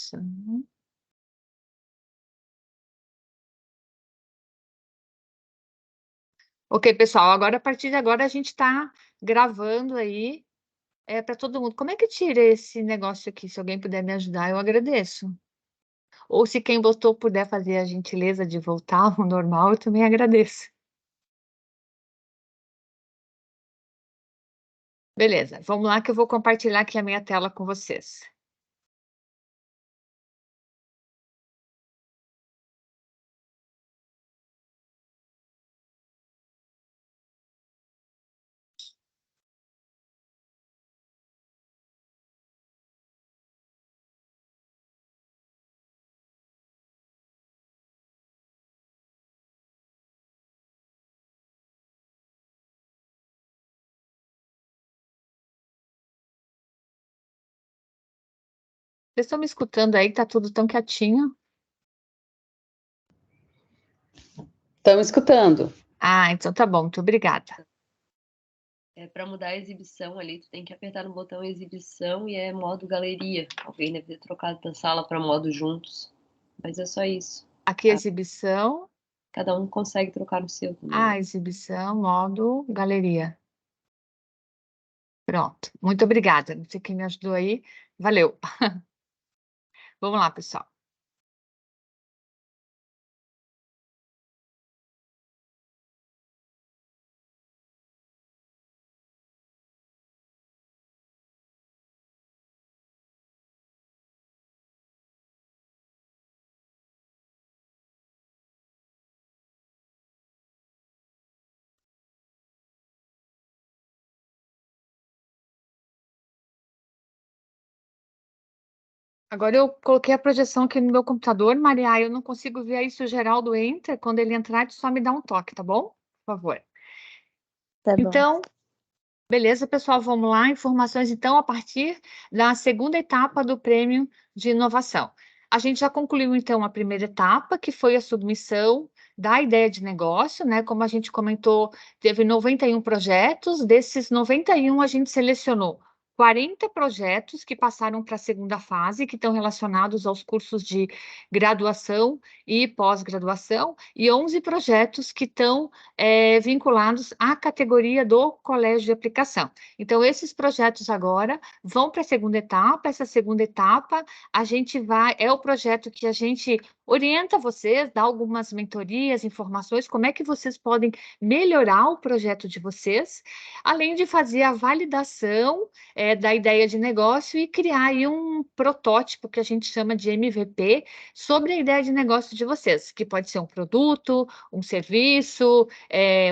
Isso. Ok, pessoal, agora, a partir de agora, a gente está gravando aí, para todo mundo. Como é que tira esse negócio aqui? Se alguém puder me ajudar, eu agradeço. Ou se quem botou puder fazer a gentileza de voltar ao normal, eu também agradeço. Beleza, vamos lá que eu vou compartilhar aqui a minha tela com vocês. Vocês estão me escutando aí? Tá tudo tão quietinho? Estamos escutando. Ah, então tá bom, muito obrigada. Para mudar a exibição ali, tu tem que apertar no botão exibição e é modo galeria. Alguém deve ter trocado da sala para modo juntos. Mas é só isso. Aqui, exibição. Cada um consegue trocar no seu também. Exibição, modo, galeria. Pronto, muito obrigada. Não sei quem me ajudou aí. Valeu. Vamos lá, pessoal. Agora eu coloquei a projeção aqui no meu computador, Maria, eu não consigo ver aí se o Geraldo entra. Quando ele entrar, só me dá um toque, tá bom? Por favor. Tá bom. Então, beleza, pessoal, vamos lá. Informações, então, a partir da segunda etapa do Prêmio de Inovação. A gente já concluiu, então, a primeira etapa, que foi a submissão da ideia de negócio, né? Como a gente comentou, teve 91 projetos, desses 91 a gente selecionou 40 projetos que passaram para a segunda fase, que estão relacionados aos cursos de graduação e pós-graduação, e 11 projetos que estão vinculados à categoria do colégio de aplicação. Então, esses projetos agora vão para a segunda etapa. Essa segunda etapa, a gente é o projeto que a gente orienta vocês, dá algumas mentorias, informações, como é que vocês podem melhorar o projeto de vocês, além de fazer a validação da ideia de negócio e criar aí um protótipo que a gente chama de MVP sobre a ideia de negócio de vocês, que pode ser um produto, um serviço,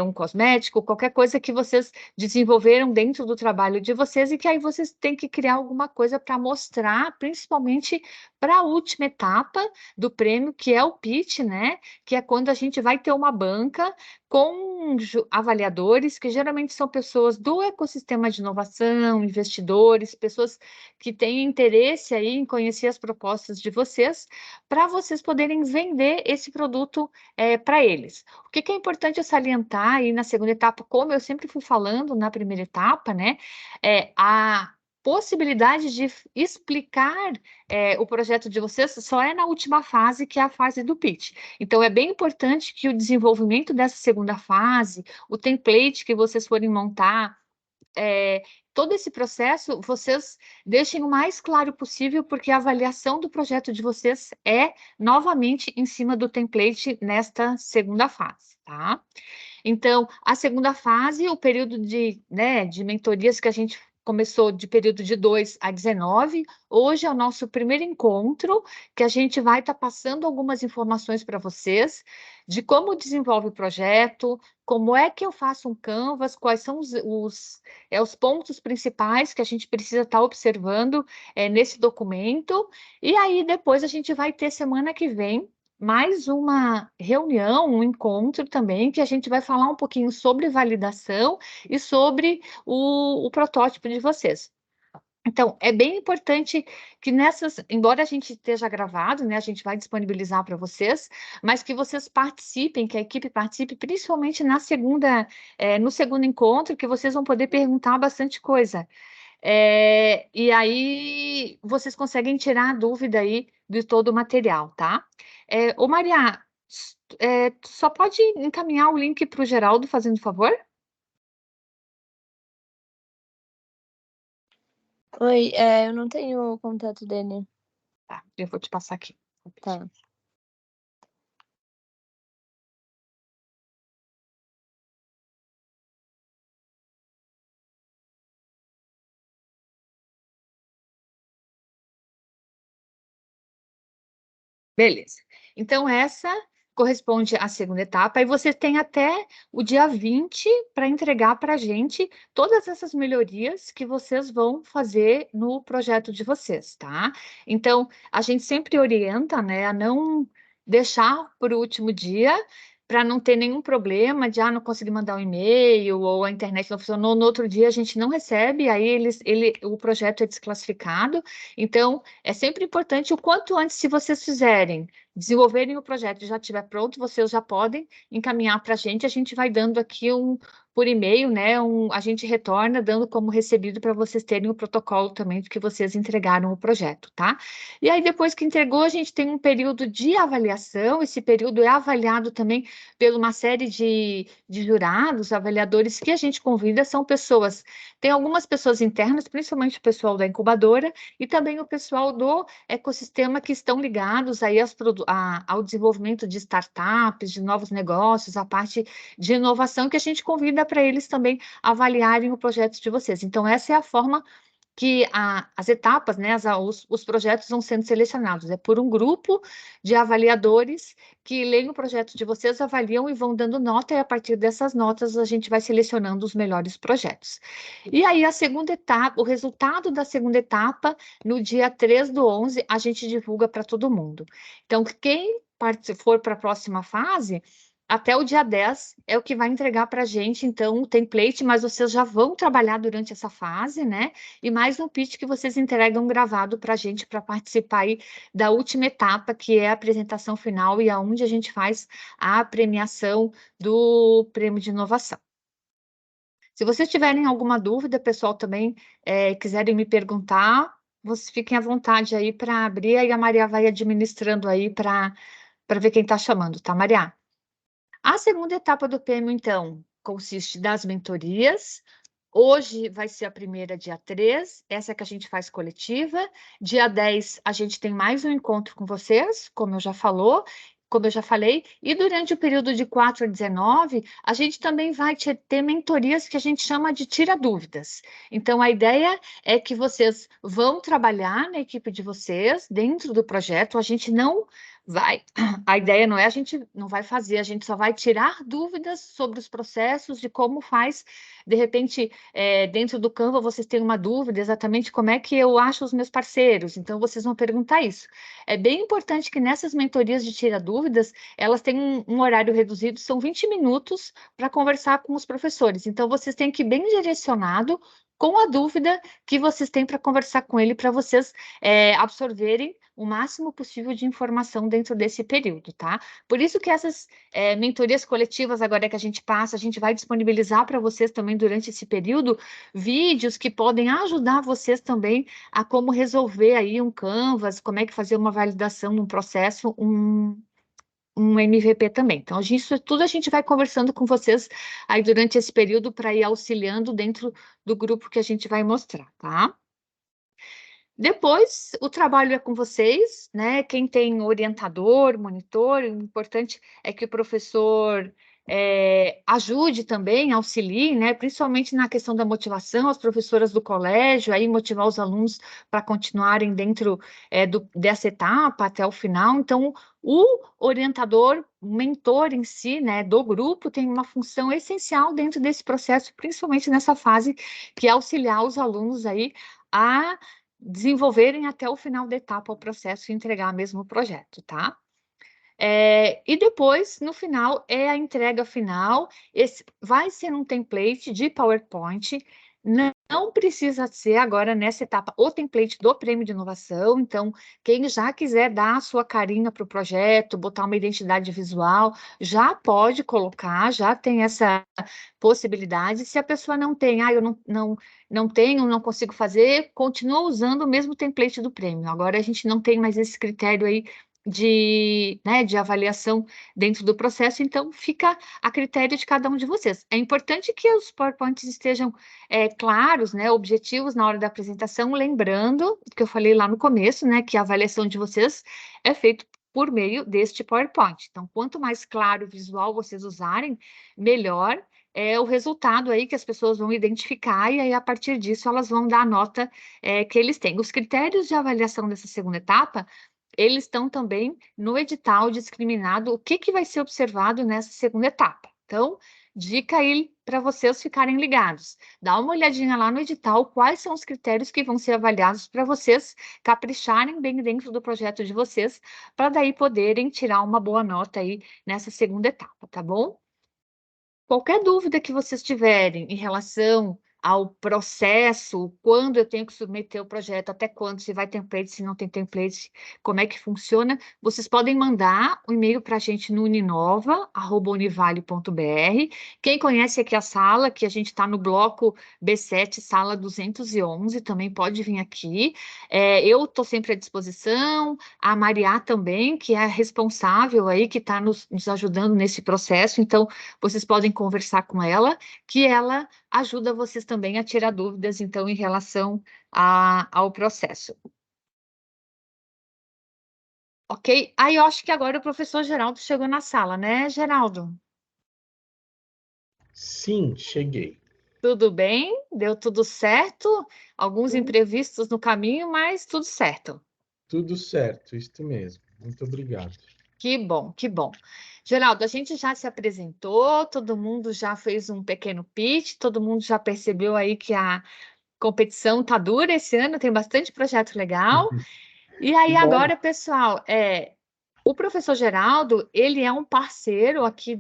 um cosmético, qualquer coisa que vocês desenvolveram dentro do trabalho de vocês e que aí vocês têm que criar alguma coisa para mostrar, principalmente para a última etapa do prêmio, que é o pitch, né? Que é quando a gente vai ter uma banca com avaliadores, que geralmente são pessoas do ecossistema de inovação, investidores, pessoas que têm interesse aí em conhecer as propostas de vocês, para vocês poderem vender esse produto para eles. O que é importante salientar aí na segunda etapa, como eu sempre fui falando na primeira etapa, né? A possibilidade de explicar o projeto de vocês só é na última fase, que é a fase do pitch. Então, é bem importante que o desenvolvimento dessa segunda fase, o template que vocês forem montar, todo esse processo, vocês deixem o mais claro possível, porque a avaliação do projeto de vocês é, novamente, em cima do template nesta segunda fase, tá? Então, a segunda fase, o período de mentorias que a gente começou de período de 2 a 19, hoje é o nosso primeiro encontro, que a gente vai estar passando algumas informações para vocês de como desenvolve o projeto, como é que eu faço um Canvas, quais são os pontos principais que a gente precisa estar observando nesse documento, e aí depois a gente vai ter semana que vem mais uma reunião, um encontro também, que a gente vai falar um pouquinho sobre validação e sobre o protótipo de vocês. Então, é bem importante que embora a gente esteja gravado, né, a gente vai disponibilizar para vocês, mas que vocês participem, que a equipe participe, principalmente no segundo encontro, que vocês vão poder perguntar bastante coisa. E aí vocês conseguem tirar a dúvida aí de todo o material, tá? Ô Maria, tu só pode encaminhar o link para o Geraldo, fazendo favor? Oi, eu não tenho o contato dele. Tá, eu vou te passar aqui. Tá. Beleza. Então, essa corresponde à segunda etapa, e você tem até o dia 20 para entregar para a gente todas essas melhorias que vocês vão fazer no projeto de vocês, tá? Então, a gente sempre orienta, né, a não deixar por último dia, para não ter nenhum problema de não conseguir mandar um e-mail ou a internet não funcionou, no outro dia a gente não recebe, aí o projeto é desclassificado. Então, é sempre importante o quanto antes, se vocês fizerem, desenvolverem o projeto e já estiver pronto, vocês já podem encaminhar para a gente vai dando aqui por e-mail, né? A gente retorna dando como recebido para vocês terem o protocolo também de que vocês entregaram o projeto, tá? E aí, depois que entregou, a gente tem um período de avaliação, esse período é avaliado também por uma série de jurados, avaliadores que a gente convida, são pessoas, tem algumas pessoas internas, principalmente o pessoal da incubadora, e também o pessoal do ecossistema que estão ligados aí ao desenvolvimento de startups, de novos negócios, a parte de inovação, que a gente convida para eles também avaliarem o projeto de vocês. Então, essa é a forma que as etapas, né, os projetos vão sendo selecionados. É por um grupo de avaliadores que leem o projeto de vocês, avaliam e vão dando nota, e a partir dessas notas a gente vai selecionando os melhores projetos. E aí a segunda etapa, o resultado da segunda etapa, no dia 3/11, a gente divulga para todo mundo. Então, quem for para a próxima fase, até o dia 10 é o que vai entregar para a gente, então, o template, mas vocês já vão trabalhar durante essa fase, né? E mais um pitch que vocês entregam gravado para a gente para participar aí da última etapa, que é a apresentação final e aonde a gente faz a premiação do prêmio de inovação. Se vocês tiverem alguma dúvida, pessoal, também quiserem me perguntar, vocês fiquem à vontade aí para abrir, aí a Maria vai administrando aí para ver quem está chamando, tá, Maria? A segunda etapa do prêmio, então, consiste das mentorias. Hoje vai ser a primeira, dia 3, essa que a gente faz coletiva. Dia 10, a gente tem mais um encontro com vocês, como eu já falei, e durante o período de 4 a 19, a gente também vai ter mentorias que a gente chama de tira dúvidas. Então, a ideia é que vocês vão trabalhar na equipe de vocês, dentro do projeto, a gente não vai, a ideia não é, a gente não vai fazer, a gente só vai tirar dúvidas sobre os processos, de como faz, de repente, dentro do Canva, vocês têm uma dúvida exatamente como é que eu acho os meus parceiros, então vocês vão perguntar isso. É bem importante que nessas mentorias de tira dúvidas, elas têm um horário reduzido, são 20 minutos para conversar com os professores, então vocês têm que ir bem direcionado com a dúvida que vocês têm para conversar com ele, para vocês absorverem o máximo possível de informação dentro desse período, tá? Por isso que essas mentorias coletivas, agora que a gente passa, a gente vai disponibilizar para vocês também durante esse período, vídeos que podem ajudar vocês também a como resolver aí um Canvas, como é que fazer uma validação num processo, um MVP também. Então, isso tudo a gente vai conversando com vocês aí durante esse período para ir auxiliando dentro do grupo que a gente vai mostrar, tá? Depois, o trabalho é com vocês, né? Quem tem orientador, monitor, o importante é que o professor ajude também, auxilie, né? Principalmente na questão da motivação, as professoras do colégio, aí motivar os alunos para continuarem dentro dessa etapa até o final. Então, o orientador, o mentor em si, né, do grupo, tem uma função essencial dentro desse processo, principalmente nessa fase, que é auxiliar os alunos aí a desenvolverem até o final da etapa o processo e entregar mesmo o projeto, tá? E depois, no final, é a entrega final. Esse vai ser um template de PowerPoint. Não precisa ser agora nessa etapa o template do prêmio de inovação. Então, quem já quiser dar a sua carinha para o projeto, botar uma identidade visual, já pode colocar, já tem essa possibilidade. Se a pessoa não tem, eu não tenho, não consigo fazer, continua usando o mesmo template do prêmio. Agora a gente não tem mais esse critério aí de avaliação dentro do processo, então fica a critério de cada um de vocês. É importante que os PowerPoints estejam claros, né, objetivos na hora da apresentação, lembrando que eu falei lá no começo, né, que a avaliação de vocês é feita por meio deste PowerPoint. Então, quanto mais claro o visual vocês usarem, melhor é o resultado aí que as pessoas vão identificar, e aí, a partir disso, elas vão dar a nota que eles têm. Os critérios de avaliação dessa segunda etapa, eles estão também no edital discriminado, o que vai ser observado nessa segunda etapa. Então, dica aí para vocês ficarem ligados. Dá uma olhadinha lá no edital, quais são os critérios que vão ser avaliados para vocês capricharem bem dentro do projeto de vocês, para daí poderem tirar uma boa nota aí nessa segunda etapa, tá bom? Qualquer dúvida que vocês tiverem em relação ao processo, quando eu tenho que submeter o projeto, até quando, se vai template, se não tem template, como é que funciona, vocês podem mandar um e-mail para a gente no uninova@univale.br. Quem conhece aqui a sala, que a gente está no bloco B7, sala 211, também pode vir aqui. Eu estou sempre à disposição, a Mariá também, que é a responsável aí, que está nos ajudando nesse processo, então vocês podem conversar com ela, que ela ajuda vocês também a tirar dúvidas, então, em relação ao processo. Ok? Aí eu acho que agora o professor Geraldo chegou na sala, né, Geraldo? Sim, cheguei. Tudo bem? Deu tudo certo? Alguns imprevistos no caminho, mas tudo certo. Tudo certo, isso mesmo. Muito obrigado. Que bom, que bom. Geraldo, a gente já se apresentou, todo mundo já fez um pequeno pitch, todo mundo já percebeu aí que a competição tá dura esse ano, tem bastante projeto legal. E aí Que bom. agora, pessoal, o professor Geraldo, ele é um parceiro aqui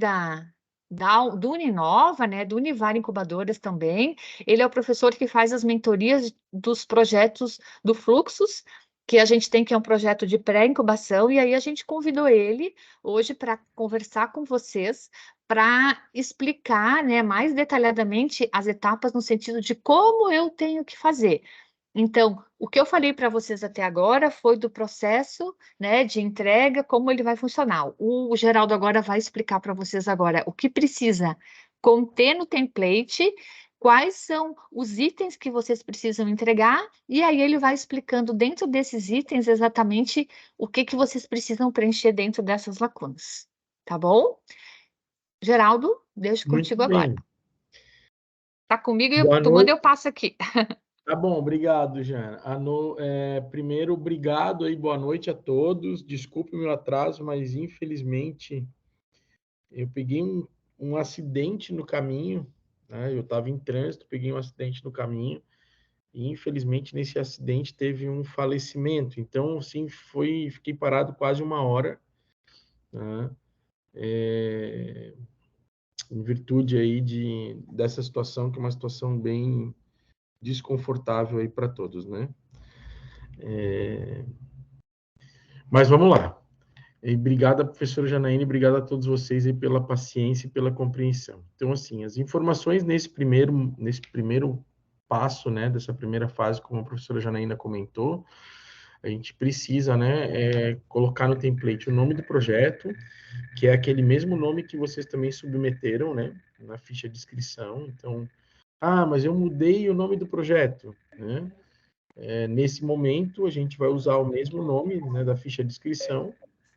do Uninova, né, do Univale Incubadoras também. Ele é o professor que faz as mentorias dos projetos do Fluxos, que a gente tem, que é um projeto de pré-incubação, e aí a gente convidou ele hoje para conversar com vocês, para explicar, né, mais detalhadamente as etapas no sentido de como eu tenho que fazer. Então, o que eu falei para vocês até agora foi do processo, né, de entrega, como ele vai funcionar. O Geraldo agora vai explicar para vocês agora o que precisa conter no template, quais são os itens que vocês precisam entregar, e aí ele vai explicando dentro desses itens exatamente o que vocês precisam preencher dentro dessas lacunas. Tá bom? Geraldo, deixo Muito contigo agora. bem. Tá comigo e Boa tu manda, noite. eu passo aqui. Tá bom, obrigado, Jana. Primeiro, obrigado aí, boa noite a todos. Desculpe o meu atraso, mas infelizmente eu peguei um acidente no caminho, né? Eu estava em trânsito, peguei um acidente no caminho e infelizmente nesse acidente teve um falecimento. Então, assim, fiquei parado quase uma hora, né? Em virtude aí dessa situação, que é uma situação bem desconfortável aí para todos, né? Mas vamos lá. E obrigado, professora Janaína, obrigado a todos vocês aí pela paciência e pela compreensão. Então, assim, as informações nesse primeiro passo, né, dessa primeira fase, como a professora Janaína comentou, a gente precisa, né, colocar no template o nome do projeto, que é aquele mesmo nome que vocês também submeteram, né, na ficha de inscrição. Então, mas eu mudei o nome do projeto, né? Nesse momento, a gente vai usar o mesmo nome, né, da ficha de inscrição,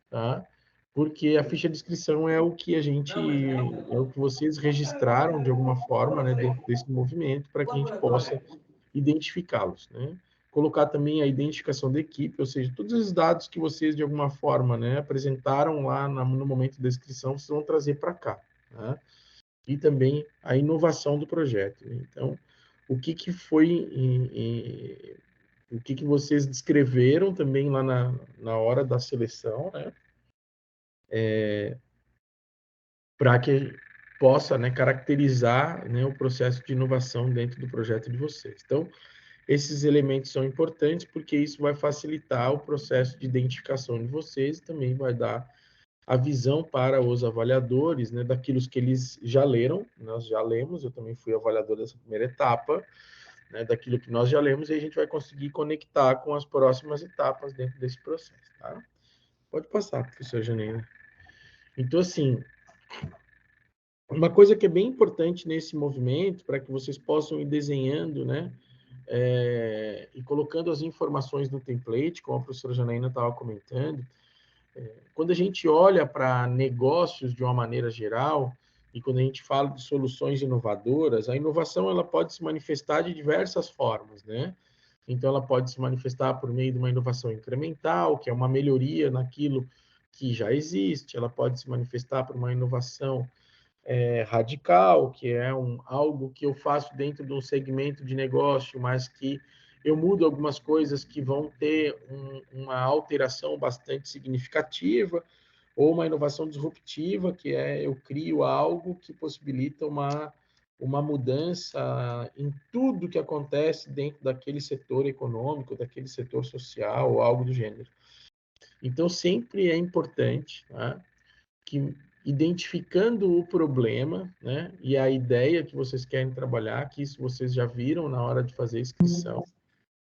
tá? Porque a ficha de inscrição é o que é o que vocês registraram de alguma forma, né, dentro desse movimento, para que a gente possa identificá-los, né? Colocar também a identificação da equipe, ou seja, todos os dados que vocês de alguma forma, né, apresentaram lá no momento da inscrição, vocês vão trazer para cá, né? E também a inovação do projeto. Então, o que foi, o que vocês descreveram também lá na hora da seleção, né? Para que possa, né, caracterizar, né, o processo de inovação dentro do projeto de vocês. Então, esses elementos são importantes porque isso vai facilitar o processo de identificação de vocês e também vai dar a visão para os avaliadores, né, daquilo que eles já leram, nós já lemos, eu também fui avaliador dessa primeira etapa, né, daquilo que nós já lemos, e a gente vai conseguir conectar com as próximas etapas dentro desse processo, tá? Pode passar, professor Janaína. Então, assim, uma coisa que é bem importante nesse movimento, para que vocês possam ir desenhando, né, e colocando as informações no template, como a professora Janaína estava comentando, quando a gente olha para negócios de uma maneira geral, e quando a gente fala de soluções inovadoras, a inovação ela pode se manifestar de diversas formas, né? Então, ela pode se manifestar por meio de uma inovação incremental, que é uma melhoria naquilo que já existe, ela pode se manifestar por uma inovação radical, que é algo que eu faço dentro de um segmento de negócio, mas que eu mudo algumas coisas que vão ter uma alteração bastante significativa, ou uma inovação disruptiva, que é eu crio algo que possibilita uma mudança em tudo que acontece dentro daquele setor econômico, daquele setor social, ou algo do gênero. Então, sempre é importante, né, que identificando o problema, né, e a ideia que vocês querem trabalhar, que isso vocês já viram na hora de fazer a inscrição,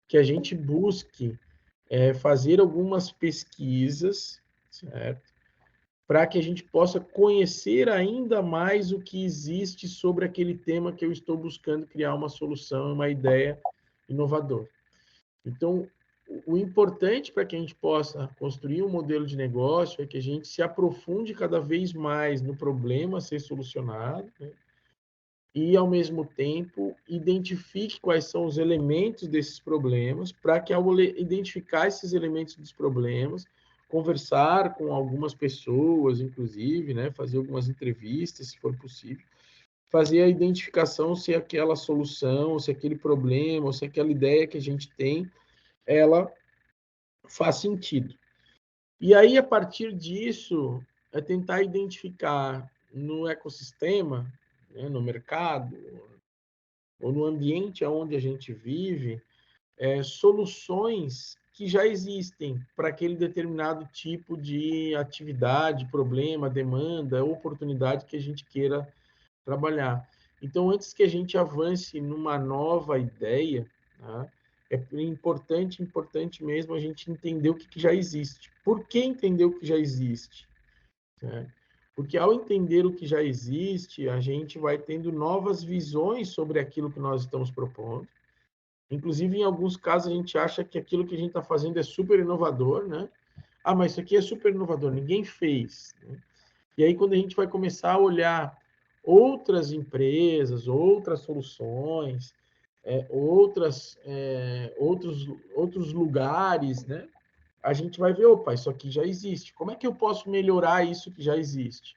que a gente busque fazer algumas pesquisas, certo? Para que a gente possa conhecer ainda mais o que existe sobre aquele tema que eu estou buscando criar uma solução, uma ideia inovadora. Então, o importante para que a gente possa construir um modelo de negócio é que a gente se aprofunde cada vez mais no problema a ser solucionado, né? E, ao mesmo tempo, identifique quais são os elementos desses problemas, para que, ao identificar esses elementos dos problemas, conversar com algumas pessoas, inclusive, né, fazer algumas entrevistas, se for possível, fazer a identificação se aquela solução, se aquele problema, ou se aquela ideia que a gente tem, ela faz sentido. E aí, a partir disso, é tentar identificar no ecossistema, né, no mercado, ou no ambiente onde a gente vive, soluções que já existem para aquele determinado tipo de atividade, problema, demanda, oportunidade que a gente queira trabalhar. Então, antes que a gente avance numa nova ideia, né, é importante mesmo a gente entender o que já existe. Por que entender o que já existe? Né? Porque ao entender o que já existe, a gente vai tendo novas visões sobre aquilo que nós estamos propondo. Inclusive, em alguns casos, a gente acha que aquilo que a gente está fazendo é super inovador, né? Ah, mas isso aqui é super inovador, ninguém fez. Né? E aí, quando a gente vai começar a olhar outras empresas, outras soluções, outros lugares, né? A gente vai ver, opa, isso aqui já existe. Como é que eu posso melhorar isso que já existe?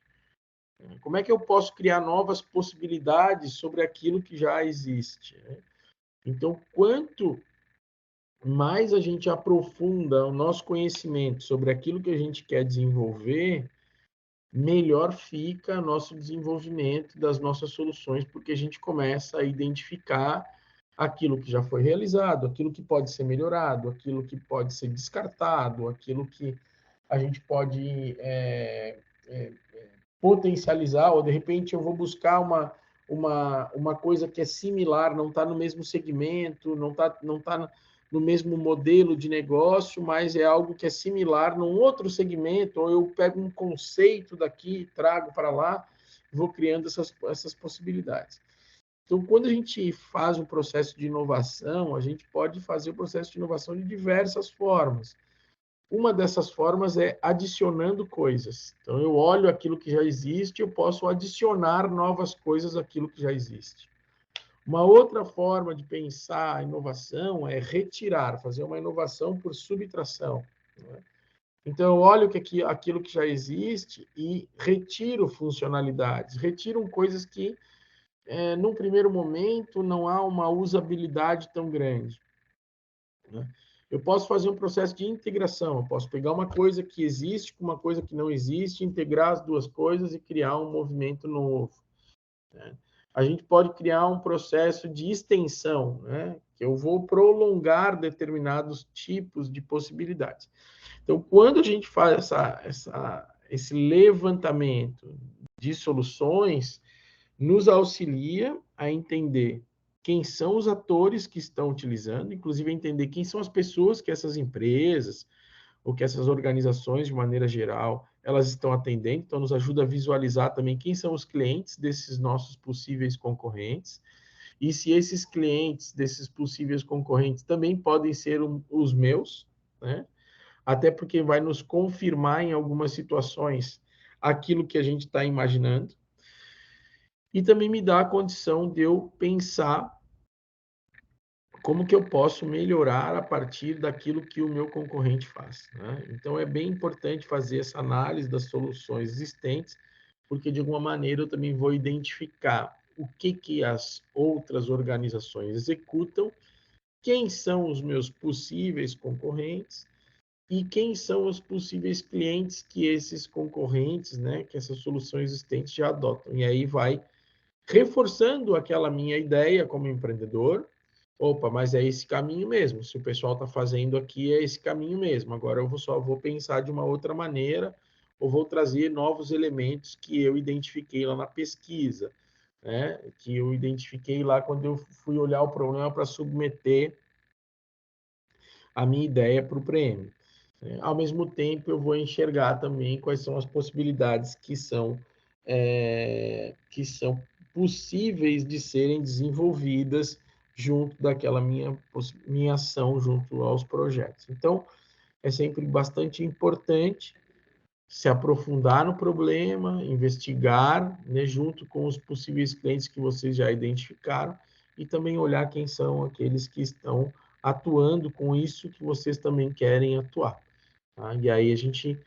Como é que eu posso criar novas possibilidades sobre aquilo que já existe? Né? Então, quanto mais a gente aprofunda o nosso conhecimento sobre aquilo que a gente quer desenvolver, melhor fica nosso desenvolvimento das nossas soluções, porque a gente começa a identificar aquilo que já foi realizado, aquilo que pode ser melhorado, aquilo que pode ser descartado, aquilo que a gente pode potencializar, ou de repente eu vou buscar uma coisa que é similar, não está no mesmo segmento, não tá no mesmo modelo de negócio, mas é algo que é similar num outro segmento, ou eu pego um conceito daqui, trago para lá, vou criando essas possibilidades. Então, quando a gente faz um processo de inovação, a gente pode fazer o processo de inovação de diversas formas. Uma dessas formas é adicionando coisas. Então, eu olho aquilo que já existe, eu posso adicionar novas coisas àquilo que já existe. Uma outra forma de pensar a inovação é retirar, fazer uma inovação por subtração. Né? Então, eu olho aquilo que já existe e retiro funcionalidades, retiro coisas que, num primeiro momento, não há uma usabilidade tão grande. Né? Eu posso fazer um processo de integração, eu posso pegar uma coisa que existe com uma coisa que não existe, integrar as duas coisas e criar um movimento novo. né? A gente pode criar um processo de extensão, né? Que eu vou prolongar determinados tipos de possibilidades. Então, quando a gente faz esse levantamento de soluções, nos auxilia a entender quem são os atores que estão utilizando, inclusive entender quem são as pessoas que essas empresas ou que essas organizações, de maneira geral, elas estão atendendo. Então, nos ajuda a visualizar também quem são os clientes desses nossos possíveis concorrentes e se esses clientes desses possíveis concorrentes também podem ser os meus, né? Até porque vai nos confirmar em algumas situações aquilo que a gente está imaginando. E também me dá a condição de eu pensar como que eu posso melhorar a partir daquilo que o meu concorrente faz, né? Então, é bem importante fazer essa análise das soluções existentes, porque, de alguma maneira, eu também vou identificar o que as outras organizações executam, quem são os meus possíveis concorrentes e quem são os possíveis clientes que esses concorrentes, né, que essas soluções existentes já adotam. E aí vai reforçando aquela minha ideia como empreendedor. Opa, mas é esse caminho mesmo. Se o pessoal está fazendo aqui, é esse caminho mesmo. Agora eu só vou pensar de uma outra maneira ou vou trazer novos elementos que eu identifiquei lá na pesquisa, né? Que eu identifiquei lá quando eu fui olhar o problema para submeter a minha ideia para o prêmio. Ao mesmo tempo, eu vou enxergar também quais são as possibilidades que são possíveis de serem desenvolvidas junto daquela minha ação junto aos projetos. Então, é sempre bastante importante se aprofundar no problema, investigar, né, junto com os possíveis clientes que vocês já identificaram e também olhar quem são aqueles que estão atuando com isso que vocês também querem atuar. Tá? E aí a gente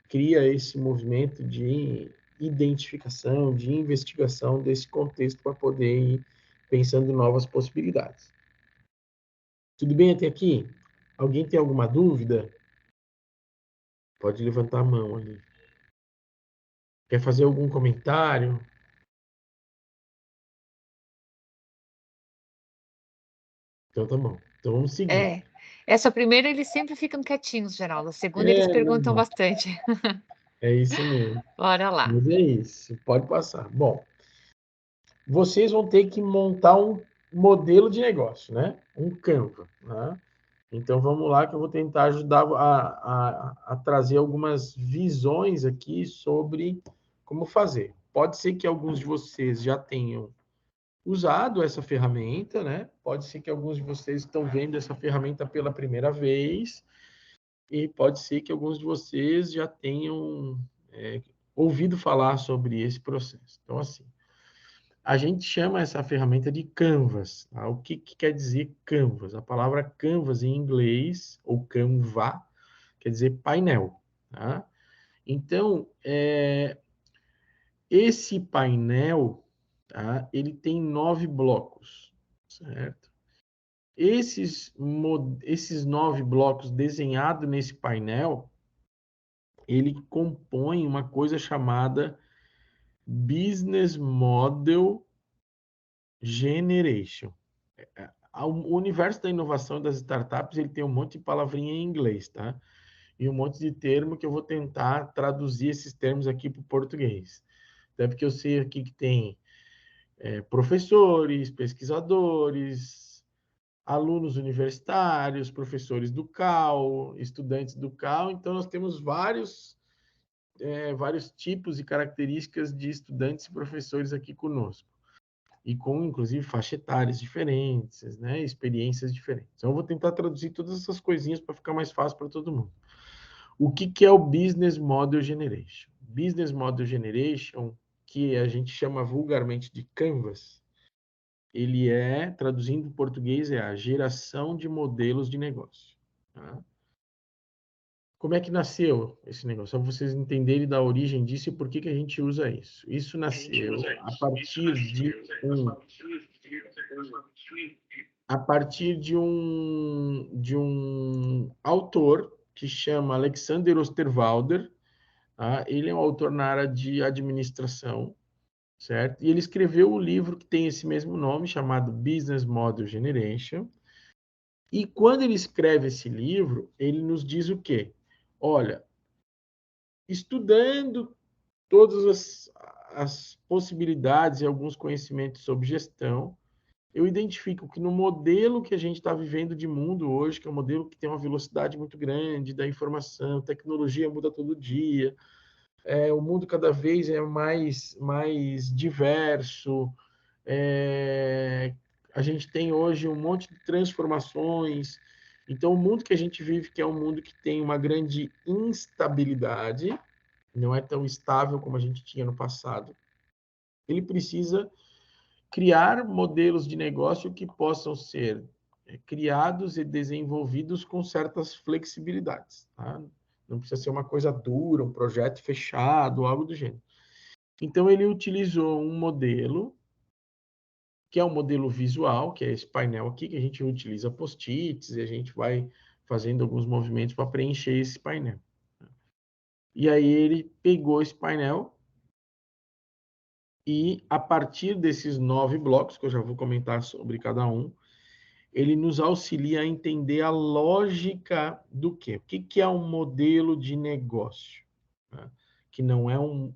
cria esse movimento de identificação, de investigação desse contexto para poder ir pensando em novas possibilidades. Tudo bem até aqui? Alguém tem alguma dúvida? Pode levantar a mão ali. Quer fazer algum comentário? Então tá bom. Então vamos seguir. Essa primeira eles sempre ficam quietinhos, Geraldo. A segunda eles perguntam bastante. É isso mesmo. Bora lá. Mas é isso. Pode passar. Bom, vocês vão ter que montar um modelo de negócio, né? Um Canva, né? Então vamos lá que eu vou tentar ajudar a trazer algumas visões aqui sobre como fazer. Pode ser que alguns de vocês já tenham usado essa ferramenta, né? Pode ser que alguns de vocês estão vendo essa ferramenta pela primeira vez e pode ser que alguns de vocês já tenham ouvido falar sobre esse processo. Então, assim, a gente chama essa ferramenta de Canvas. Tá? O que quer dizer Canvas? A palavra Canvas em inglês, ou Canva, quer dizer painel. Tá? Então, esse painel, tá? Ele tem 9 blocos, certo? Esses 9 blocos desenhados nesse painel, ele compõe uma coisa chamada Business Model Generation. O universo da inovação e das startups, ele tem um monte de palavrinha em inglês, tá? E um monte de termo que eu vou tentar traduzir esses termos aqui para o português. Até porque eu sei aqui que tem professores, pesquisadores, alunos universitários, professores do CAU, estudantes do CAU. Então, nós temos vários tipos e características de estudantes e professores aqui conosco. E com, inclusive, faixa etárias diferentes, né? Experiências diferentes. Então, eu vou tentar traduzir todas essas coisinhas para ficar mais fácil para todo mundo. O que é o Business Model Generation? Business Model Generation, que a gente chama vulgarmente de Canvas, ele traduzindo em português, é a geração de modelos de negócio. Tá? Como é que nasceu esse negócio? Só para vocês entenderem da origem disso e por que a gente usa isso. Isso nasceu a partir de um autor que chama Alexander Osterwalder. Tá? Ele é um autor na área de administração certo? E ele escreveu o livro que tem esse mesmo nome, chamado Business Model Generation. E quando ele escreve esse livro, ele nos diz o quê? Olha, estudando todas as possibilidades e alguns conhecimentos sobre gestão, eu identifico que no modelo que a gente está vivendo de mundo hoje, que é um modelo que tem uma velocidade muito grande da informação, tecnologia muda todo dia, o mundo cada vez é mais diverso, a gente tem hoje um monte de transformações. Então, o mundo que a gente vive, que é um mundo que tem uma grande instabilidade, não é tão estável como a gente tinha no passado, ele precisa criar modelos de negócio que possam ser criados e desenvolvidos com certas flexibilidades. Tá? Não precisa ser uma coisa dura, um projeto fechado, algo do gênero. Então, ele utilizou um modelo, que é um modelo visual, que é esse painel aqui, que a gente utiliza post-its e a gente vai fazendo alguns movimentos para preencher esse painel. E aí ele pegou esse painel e, a partir desses 9 blocos, que eu já vou comentar sobre cada um, ele nos auxilia a entender a lógica do quê? O que é um modelo de negócio? Né? Que não é um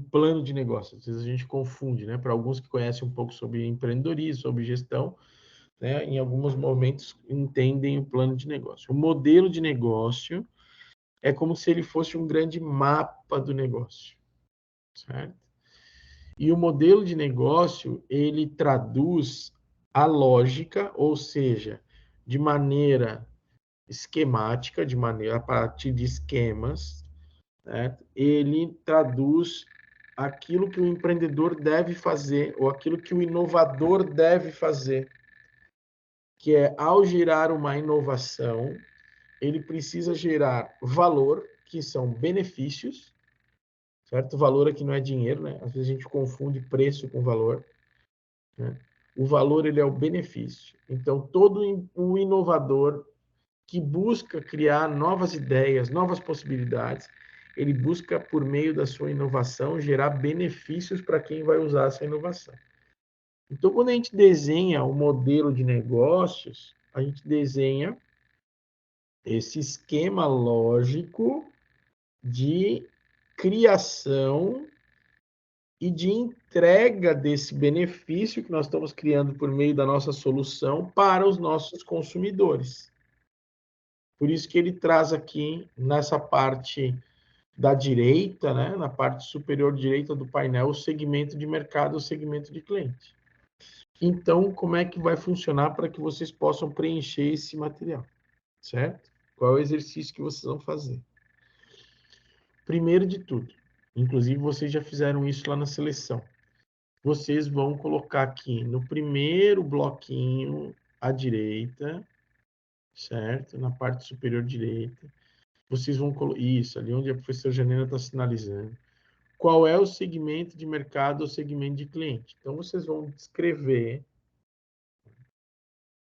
plano de negócio. Às vezes a gente confunde, né? Para alguns que conhecem um pouco sobre empreendedorismo, sobre gestão, né? Em alguns momentos entendem o plano de negócio. O modelo de negócio é como se ele fosse um grande mapa do negócio, certo? E o modelo de negócio, ele traduz a lógica, ou seja, de maneira esquemática, de maneira a partir de esquemas, certo? Ele traduz aquilo que o empreendedor deve fazer, ou aquilo que o inovador deve fazer, que é, ao gerar uma inovação, ele precisa gerar valor, que são benefícios, certo? Valor aqui não é dinheiro, né? Às vezes a gente confunde preço com valor, né? O valor, ele é o benefício. Então, todo o inovador que busca criar novas ideias, novas possibilidades, ele busca, por meio da sua inovação, gerar benefícios para quem vai usar essa inovação. Então, quando a gente desenha o modelo de negócios, a gente desenha esse esquema lógico de criação e de entrega desse benefício que nós estamos criando por meio da nossa solução para os nossos consumidores. Por isso que ele traz aqui, nessa parte da direita, né, na parte superior direita do painel, o segmento de mercado, o segmento de cliente. Então, como é que vai funcionar para que vocês possam preencher esse material, certo? Qual é o exercício que vocês vão fazer? Primeiro de tudo, inclusive vocês já fizeram isso lá na seleção, vocês vão colocar aqui no primeiro bloquinho à direita, certo? Na parte superior direita, vocês vão colocar isso, ali onde a professora Janina está sinalizando. Qual é o segmento de mercado ou segmento de cliente? Então, vocês vão descrever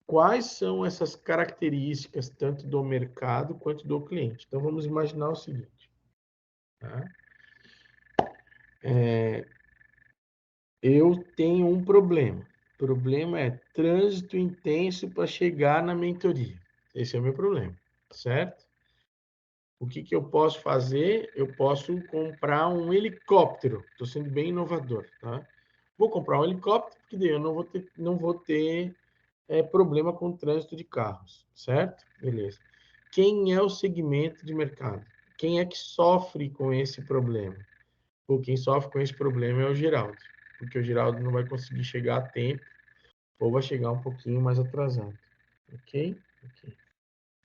quais são essas características, tanto do mercado quanto do cliente. Então, vamos imaginar o seguinte. Tá? Eu tenho um problema. O problema é trânsito intenso para chegar na mentoria. Esse é o meu problema, certo? O que eu posso fazer? Eu posso comprar um helicóptero. Estou sendo bem inovador, tá? Vou comprar um helicóptero, porque daí eu não vou ter problema com o trânsito de carros, certo? Beleza. Quem é o segmento de mercado? Quem é que sofre com esse problema? Ou quem sofre com esse problema é o Geraldo, porque o Geraldo não vai conseguir chegar a tempo, ou vai chegar um pouquinho mais atrasado. Ok? Ok.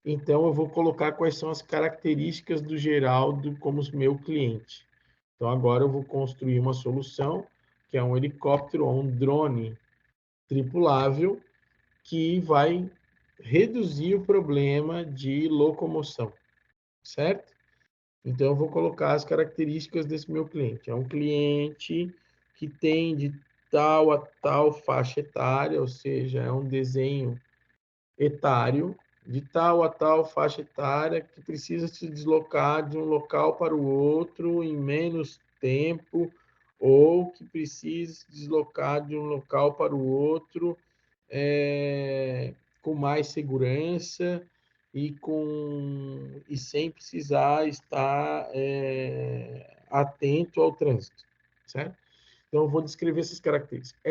Então, eu vou colocar quais são as características do Geraldo como meu cliente. Então, agora eu vou construir uma solução, que é um helicóptero ou um drone tripulável, que vai reduzir o problema de locomoção, certo? Então, eu vou colocar as características desse meu cliente. É um cliente que tem de tal a tal faixa etária, ou seja, é um desenho etário, de tal a tal faixa etária, que precisa se deslocar de um local para o outro em menos tempo, ou que precisa se deslocar de um local para o outro com mais segurança e sem precisar estar atento ao trânsito, certo? Então, eu vou descrever essas características.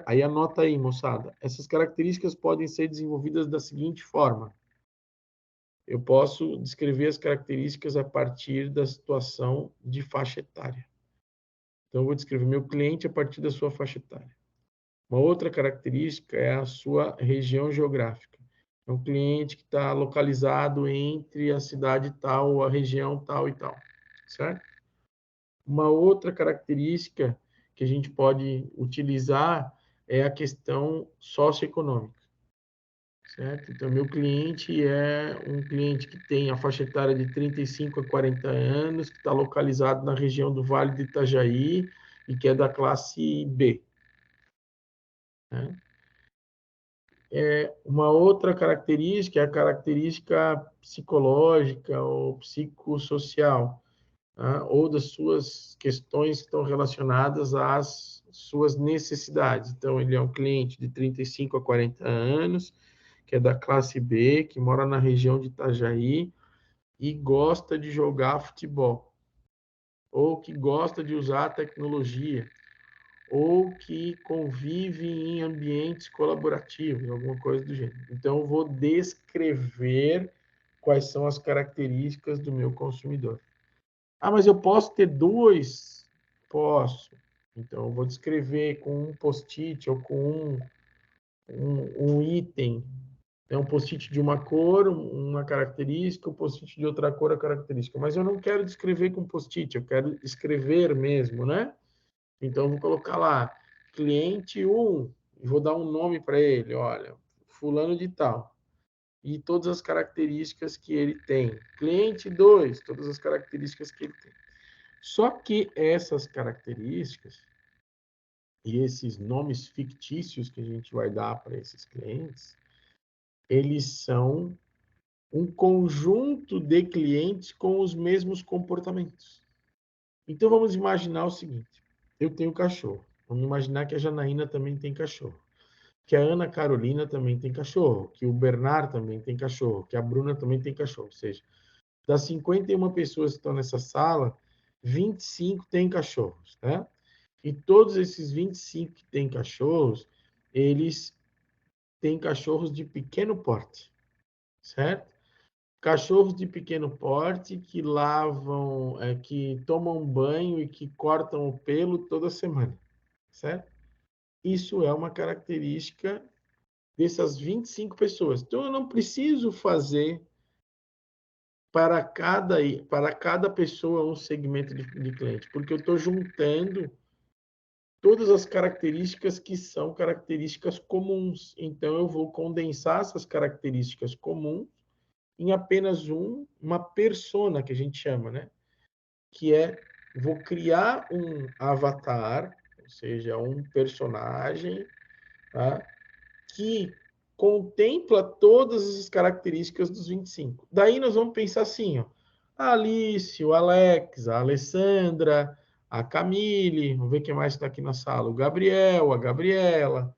Aí anota aí, moçada. Essas características podem ser desenvolvidas da seguinte forma. Eu posso descrever as características a partir da situação de faixa etária. Então, eu vou descrever meu cliente a partir da sua faixa etária. Uma outra característica é a sua região geográfica. É um cliente que está localizado entre a cidade tal, a região tal e tal, certo? Uma outra característica que a gente pode utilizar é a questão socioeconômica, certo? Então, meu cliente é um cliente que tem a faixa etária de 35 a 40 anos, que está localizado na região do Vale do Itajaí e que é da classe B, né? Uma outra característica é a característica psicológica ou psicossocial, tá? Ou das suas questões que estão relacionadas às suas necessidades. Então, ele é um cliente de 35 a 40 anos, que é da classe B, que mora na região de Itajaí e gosta de jogar futebol, ou que gosta de usar tecnologia, ou que convive em ambientes colaborativos, alguma coisa do gênero. Então, eu vou descrever quais são as características do meu consumidor. Ah, mas eu posso ter dois? Posso. Então, eu vou descrever com um post-it ou com um item. É um post-it de uma cor, uma característica, um post-it de outra cor, a característica. Mas eu não quero descrever com post-it, eu quero escrever mesmo, né? Então, eu vou colocar lá, cliente 1, e vou dar um nome para ele, olha, fulano de tal. E todas as características que ele tem. Cliente 2, todas as características que ele tem. Só que essas características e esses nomes fictícios que a gente vai dar para esses clientes, eles são um conjunto de clientes com os mesmos comportamentos. Então, vamos imaginar o seguinte, eu tenho cachorro. Vamos imaginar que a Janaína também tem cachorro, que a Ana Carolina também tem cachorro, que o Bernard também tem cachorro, que a Bruna também tem cachorro. Ou seja, das 51 pessoas que estão nessa sala, 25 têm cachorros, né? E todos esses 25 que têm cachorros, eles têm cachorros de pequeno porte, certo? Cachorros de pequeno porte que lavam, que tomam banho e que cortam o pelo toda semana, certo? Isso é uma característica dessas 25 pessoas. Então, eu não preciso fazer para cada pessoa um segmento de cliente, porque eu estou juntando todas as características que são características comuns. Então, eu vou condensar essas características comuns em apenas uma persona, que a gente chama, né? Que vou criar um avatar, ou seja, um personagem, tá? Que contempla todas as características dos 25. Daí nós vamos pensar assim, ó, a Alice, o Alex, a Alessandra, a Camille, vamos ver quem mais está aqui na sala, o Gabriel, a Gabriela,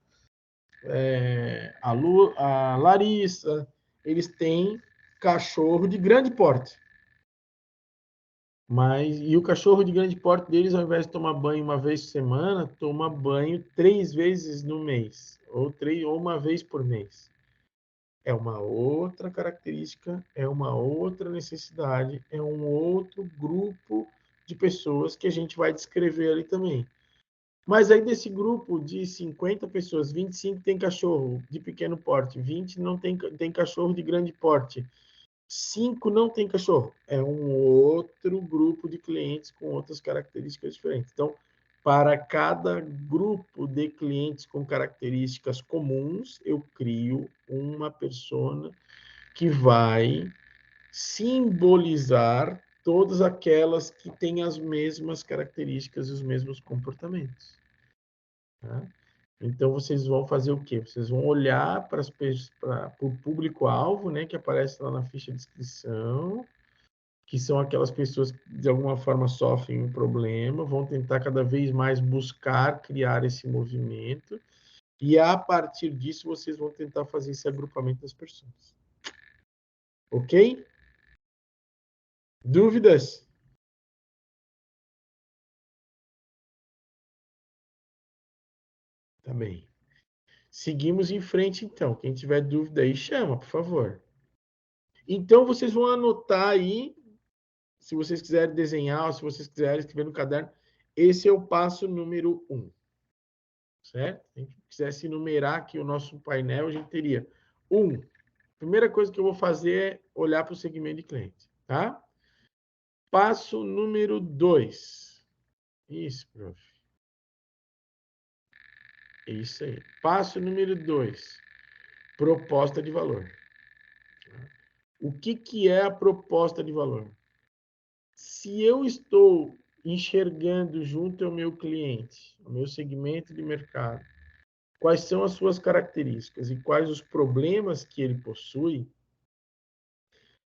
a Larissa, eles têm cachorro de grande porte. E o cachorro de grande porte deles, ao invés de tomar banho uma vez por semana, toma banho 3 vezes no mês, ou uma vez por mês. É uma outra característica, é uma outra necessidade, é um outro grupo de pessoas que a gente vai descrever ali também. Mas aí desse grupo de 50 pessoas, 25 tem cachorro de pequeno porte, 20 não tem cachorro de grande porte, 5 não tem cachorro. É um outro grupo de clientes com outras características diferentes. Então, para cada grupo de clientes com características comuns, eu crio uma persona que vai simbolizar todas aquelas que têm as mesmas características e os mesmos comportamentos. Tá? Então, vocês vão fazer o quê? Vocês vão olhar para o público-alvo, né, que aparece lá na ficha de inscrição, que são aquelas pessoas que, de alguma forma, sofrem um problema, vão tentar cada vez mais buscar criar esse movimento, e a partir disso vocês vão tentar fazer esse agrupamento das pessoas. Ok? Dúvidas? Tá bem. Seguimos em frente, então. Quem tiver dúvida aí, chama, por favor. Então, vocês vão anotar aí, se vocês quiserem desenhar, ou se vocês quiserem escrever no caderno, esse é o passo número 1. Certo? Se a gente quisesse enumerar aqui o nosso painel, a gente teria 1. Primeira coisa que eu vou fazer é olhar para o segmento de cliente, tá? Passo número 2. Isso, prof. Isso aí. Passo número 2. Proposta de valor. O que é a proposta de valor? Se eu estou enxergando junto ao meu cliente, ao meu segmento de mercado, quais são as suas características e quais os problemas que ele possui,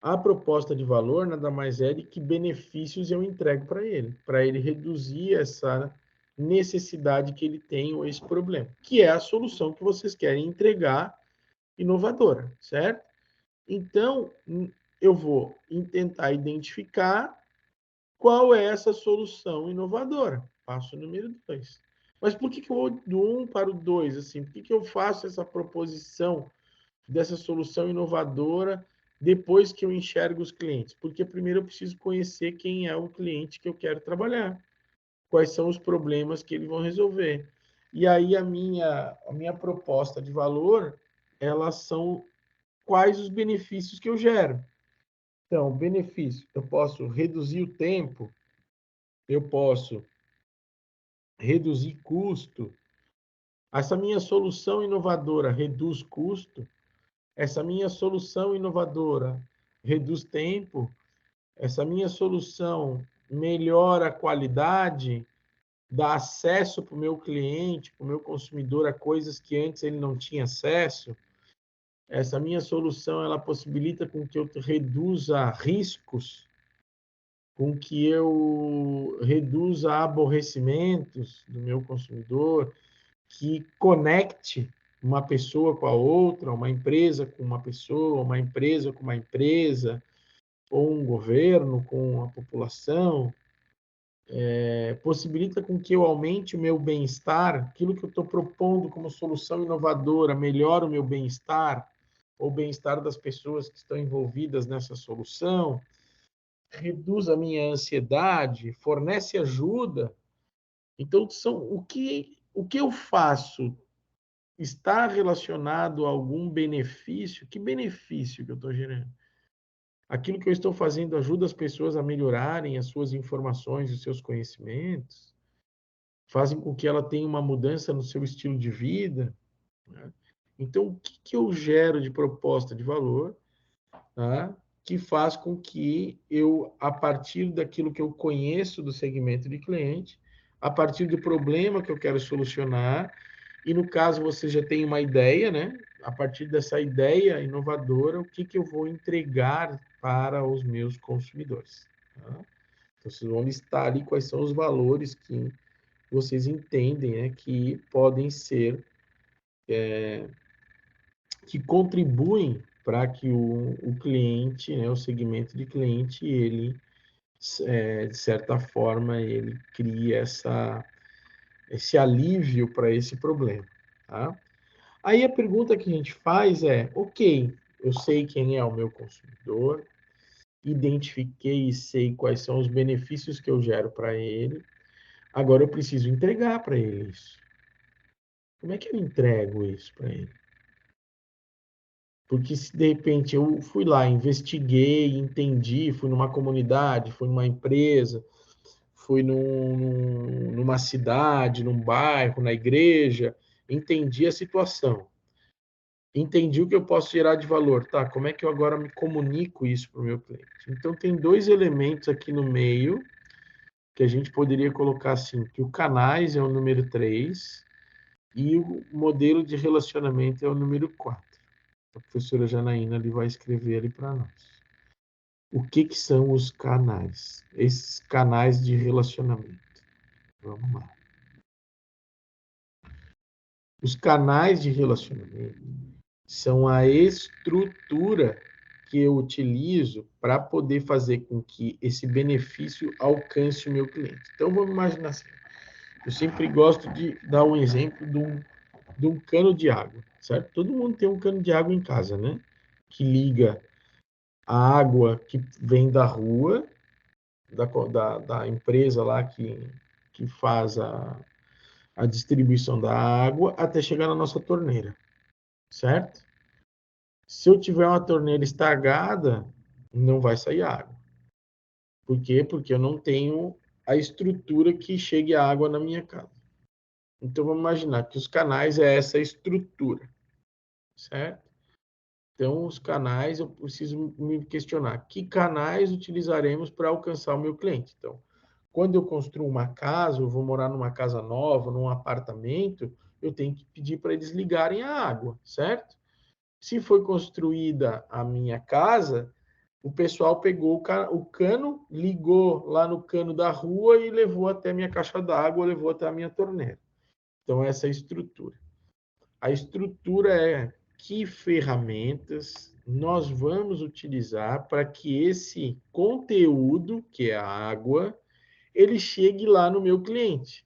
a proposta de valor nada mais é de que benefícios eu entrego para ele reduzir essa necessidade que ele tem ou esse problema, que é a solução que vocês querem entregar inovadora, certo? Então, eu vou tentar identificar qual é essa solução inovadora. Passo número 2. Mas por que eu vou do 1 para o 2? Assim? Por que eu faço essa proposição dessa solução inovadora depois que eu enxergo os clientes? Porque primeiro eu preciso conhecer quem é o cliente que eu quero trabalhar, quais são os problemas que eles vão resolver. E aí a minha proposta de valor, elas são quais os benefícios que eu gero. Então, benefício, eu posso reduzir o tempo, eu posso reduzir custo. Essa minha solução inovadora reduz custo, essa minha solução inovadora reduz tempo, essa minha solução melhora a qualidade, dá acesso para o meu cliente, para o meu consumidor, a coisas que antes ele não tinha acesso. Essa minha solução, ela possibilita com que eu reduza riscos, com que eu reduza aborrecimentos do meu consumidor, que conecte uma pessoa com a outra, uma empresa com uma pessoa, uma empresa com uma empresa, ou um governo com a população, possibilita com que eu aumente o meu bem-estar, aquilo que eu estou propondo como solução inovadora, melhora o meu bem-estar, ou o bem-estar das pessoas que estão envolvidas nessa solução, reduz a minha ansiedade, fornece ajuda. Então, o que eu faço está relacionado a algum benefício? Que benefício que eu estou gerando? Aquilo que eu estou fazendo ajuda as pessoas a melhorarem as suas informações, os seus conhecimentos? Fazem com que ela tenha uma mudança no seu estilo de vida? Né? Então, o que eu gero de proposta de valor, tá? Que faz com que eu, a partir daquilo que eu conheço do segmento de cliente, a partir do problema que eu quero solucionar, e no caso você já tem uma ideia, né? A partir dessa ideia inovadora, o que eu vou entregar para os meus consumidores. Tá? Então, vocês vão listar ali quais são os valores que vocês entendem, né, que podem ser, que contribuem para que o cliente, né, o segmento de cliente, ele, de certa forma, ele crie esse alívio para esse problema. Tá? Aí a pergunta que a gente faz é, ok, eu sei quem é o meu consumidor, identifiquei e sei quais são os benefícios que eu gero para ele, agora eu preciso entregar para ele isso. Como é que eu entrego isso para ele? Porque se de repente eu fui lá, investiguei, entendi, fui numa comunidade, fui numa empresa, fui numa cidade, num bairro, na igreja, entendi a situação. Entendi o que eu posso gerar de valor. Tá, como é que eu agora me comunico isso para o meu cliente? Então, tem dois elementos aqui no meio que a gente poderia colocar assim, que o canais é o número 3 e o modelo de relacionamento é o número 4. A professora Janaína ali vai escrever ali para nós. O que são os canais? Esses canais de relacionamento. Vamos lá. Os canais de relacionamento são a estrutura que eu utilizo para poder fazer com que esse benefício alcance o meu cliente. Então, vamos imaginar assim. Eu sempre gosto de dar um exemplo de um cano de água, certo? Todo mundo tem um cano de água em casa, né? Que liga a água que vem da rua, da empresa lá que faz a distribuição da água até chegar na nossa torneira, certo? Se eu tiver uma torneira estragada, não vai sair água. Por quê? Porque eu não tenho a estrutura que chegue a água na minha casa. Então, vamos imaginar que os canais é essa estrutura, certo? Então, os canais, eu preciso me questionar, que canais utilizaremos para alcançar o meu cliente? Então, quando eu construo uma casa, eu vou morar numa casa nova, num apartamento, eu tenho que pedir para eles ligarem a água, certo? Se foi construída a minha casa, o pessoal pegou o cano, ligou lá no cano da rua e levou até a minha caixa d'água, levou até a minha torneira. Então, essa é a estrutura. A estrutura é que ferramentas nós vamos utilizar para que esse conteúdo, que é a água, ele chegue lá no meu cliente,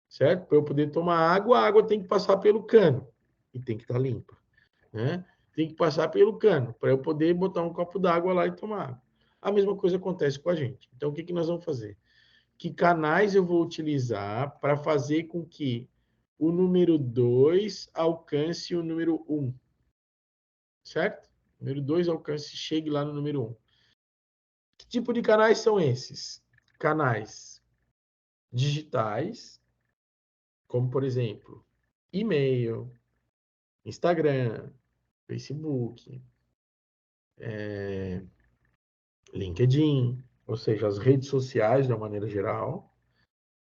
certo? Para eu poder tomar água, a água tem que passar pelo cano e tem que estar limpa, né? Tem que passar pelo cano para eu poder botar um copo d'água lá e tomar água. A mesma coisa acontece com a gente. Então, o que nós vamos fazer? Que canais eu vou utilizar para fazer com que o número 2 alcance o número 1, certo? O número 2 alcance, chegue lá no número 1. Que tipo de canais são esses? Canais digitais, como, por exemplo, e-mail, Instagram, Facebook, LinkedIn, ou seja, as redes sociais de uma maneira geral.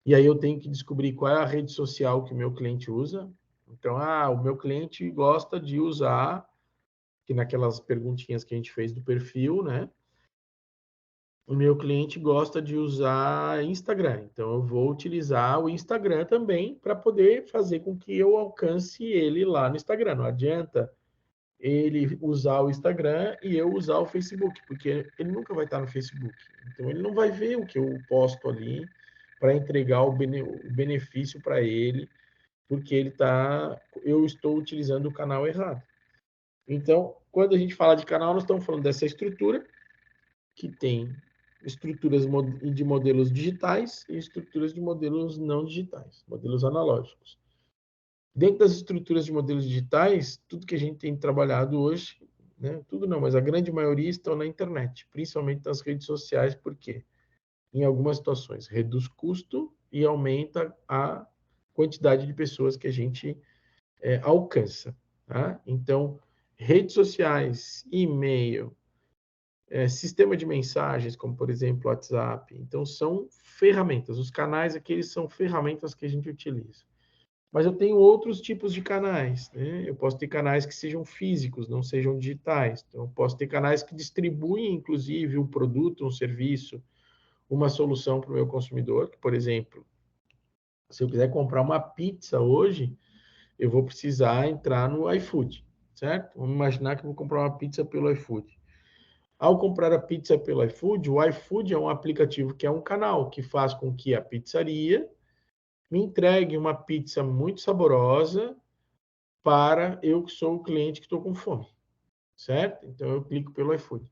E aí eu tenho que descobrir qual é a rede social que o meu cliente usa. Então, o meu cliente gosta de usar, que naquelas perguntinhas que a gente fez do perfil, né? O meu cliente gosta de usar Instagram. Então, eu vou utilizar o Instagram também para poder fazer com que eu alcance ele lá no Instagram. Não adianta ele usar o Instagram e eu usar o Facebook, porque ele nunca vai estar no Facebook. Então, ele não vai ver o que eu posto ali para entregar o benefício para ele, porque eu estou utilizando o canal errado. Então, quando a gente fala de canal, nós estamos falando dessa estrutura que tem estruturas de modelos digitais e estruturas de modelos não digitais, modelos analógicos. Dentro das estruturas de modelos digitais, tudo que a gente tem trabalhado hoje, né, tudo não, mas a grande maioria estão na internet, principalmente nas redes sociais, porque em algumas situações reduz custo e aumenta a quantidade de pessoas que a gente alcança. Tá? Então, redes sociais, e-mail, sistema de mensagens, como por exemplo o WhatsApp. Então, são ferramentas. Os canais aqui são ferramentas que a gente utiliza. Mas eu tenho outros tipos de canais. Né? Eu posso ter canais que sejam físicos, não sejam digitais. Então, eu posso ter canais que distribuem, inclusive, um produto, um serviço, uma solução para o meu consumidor. Por exemplo, se eu quiser comprar uma pizza hoje, eu vou precisar entrar no iFood, certo? Vamos imaginar que eu vou comprar uma pizza pelo iFood. Ao comprar a pizza pelo iFood, o iFood é um aplicativo que é um canal que faz com que a pizzaria me entregue uma pizza muito saborosa para eu que sou o cliente que estou com fome, certo? Então eu clico pelo iFood.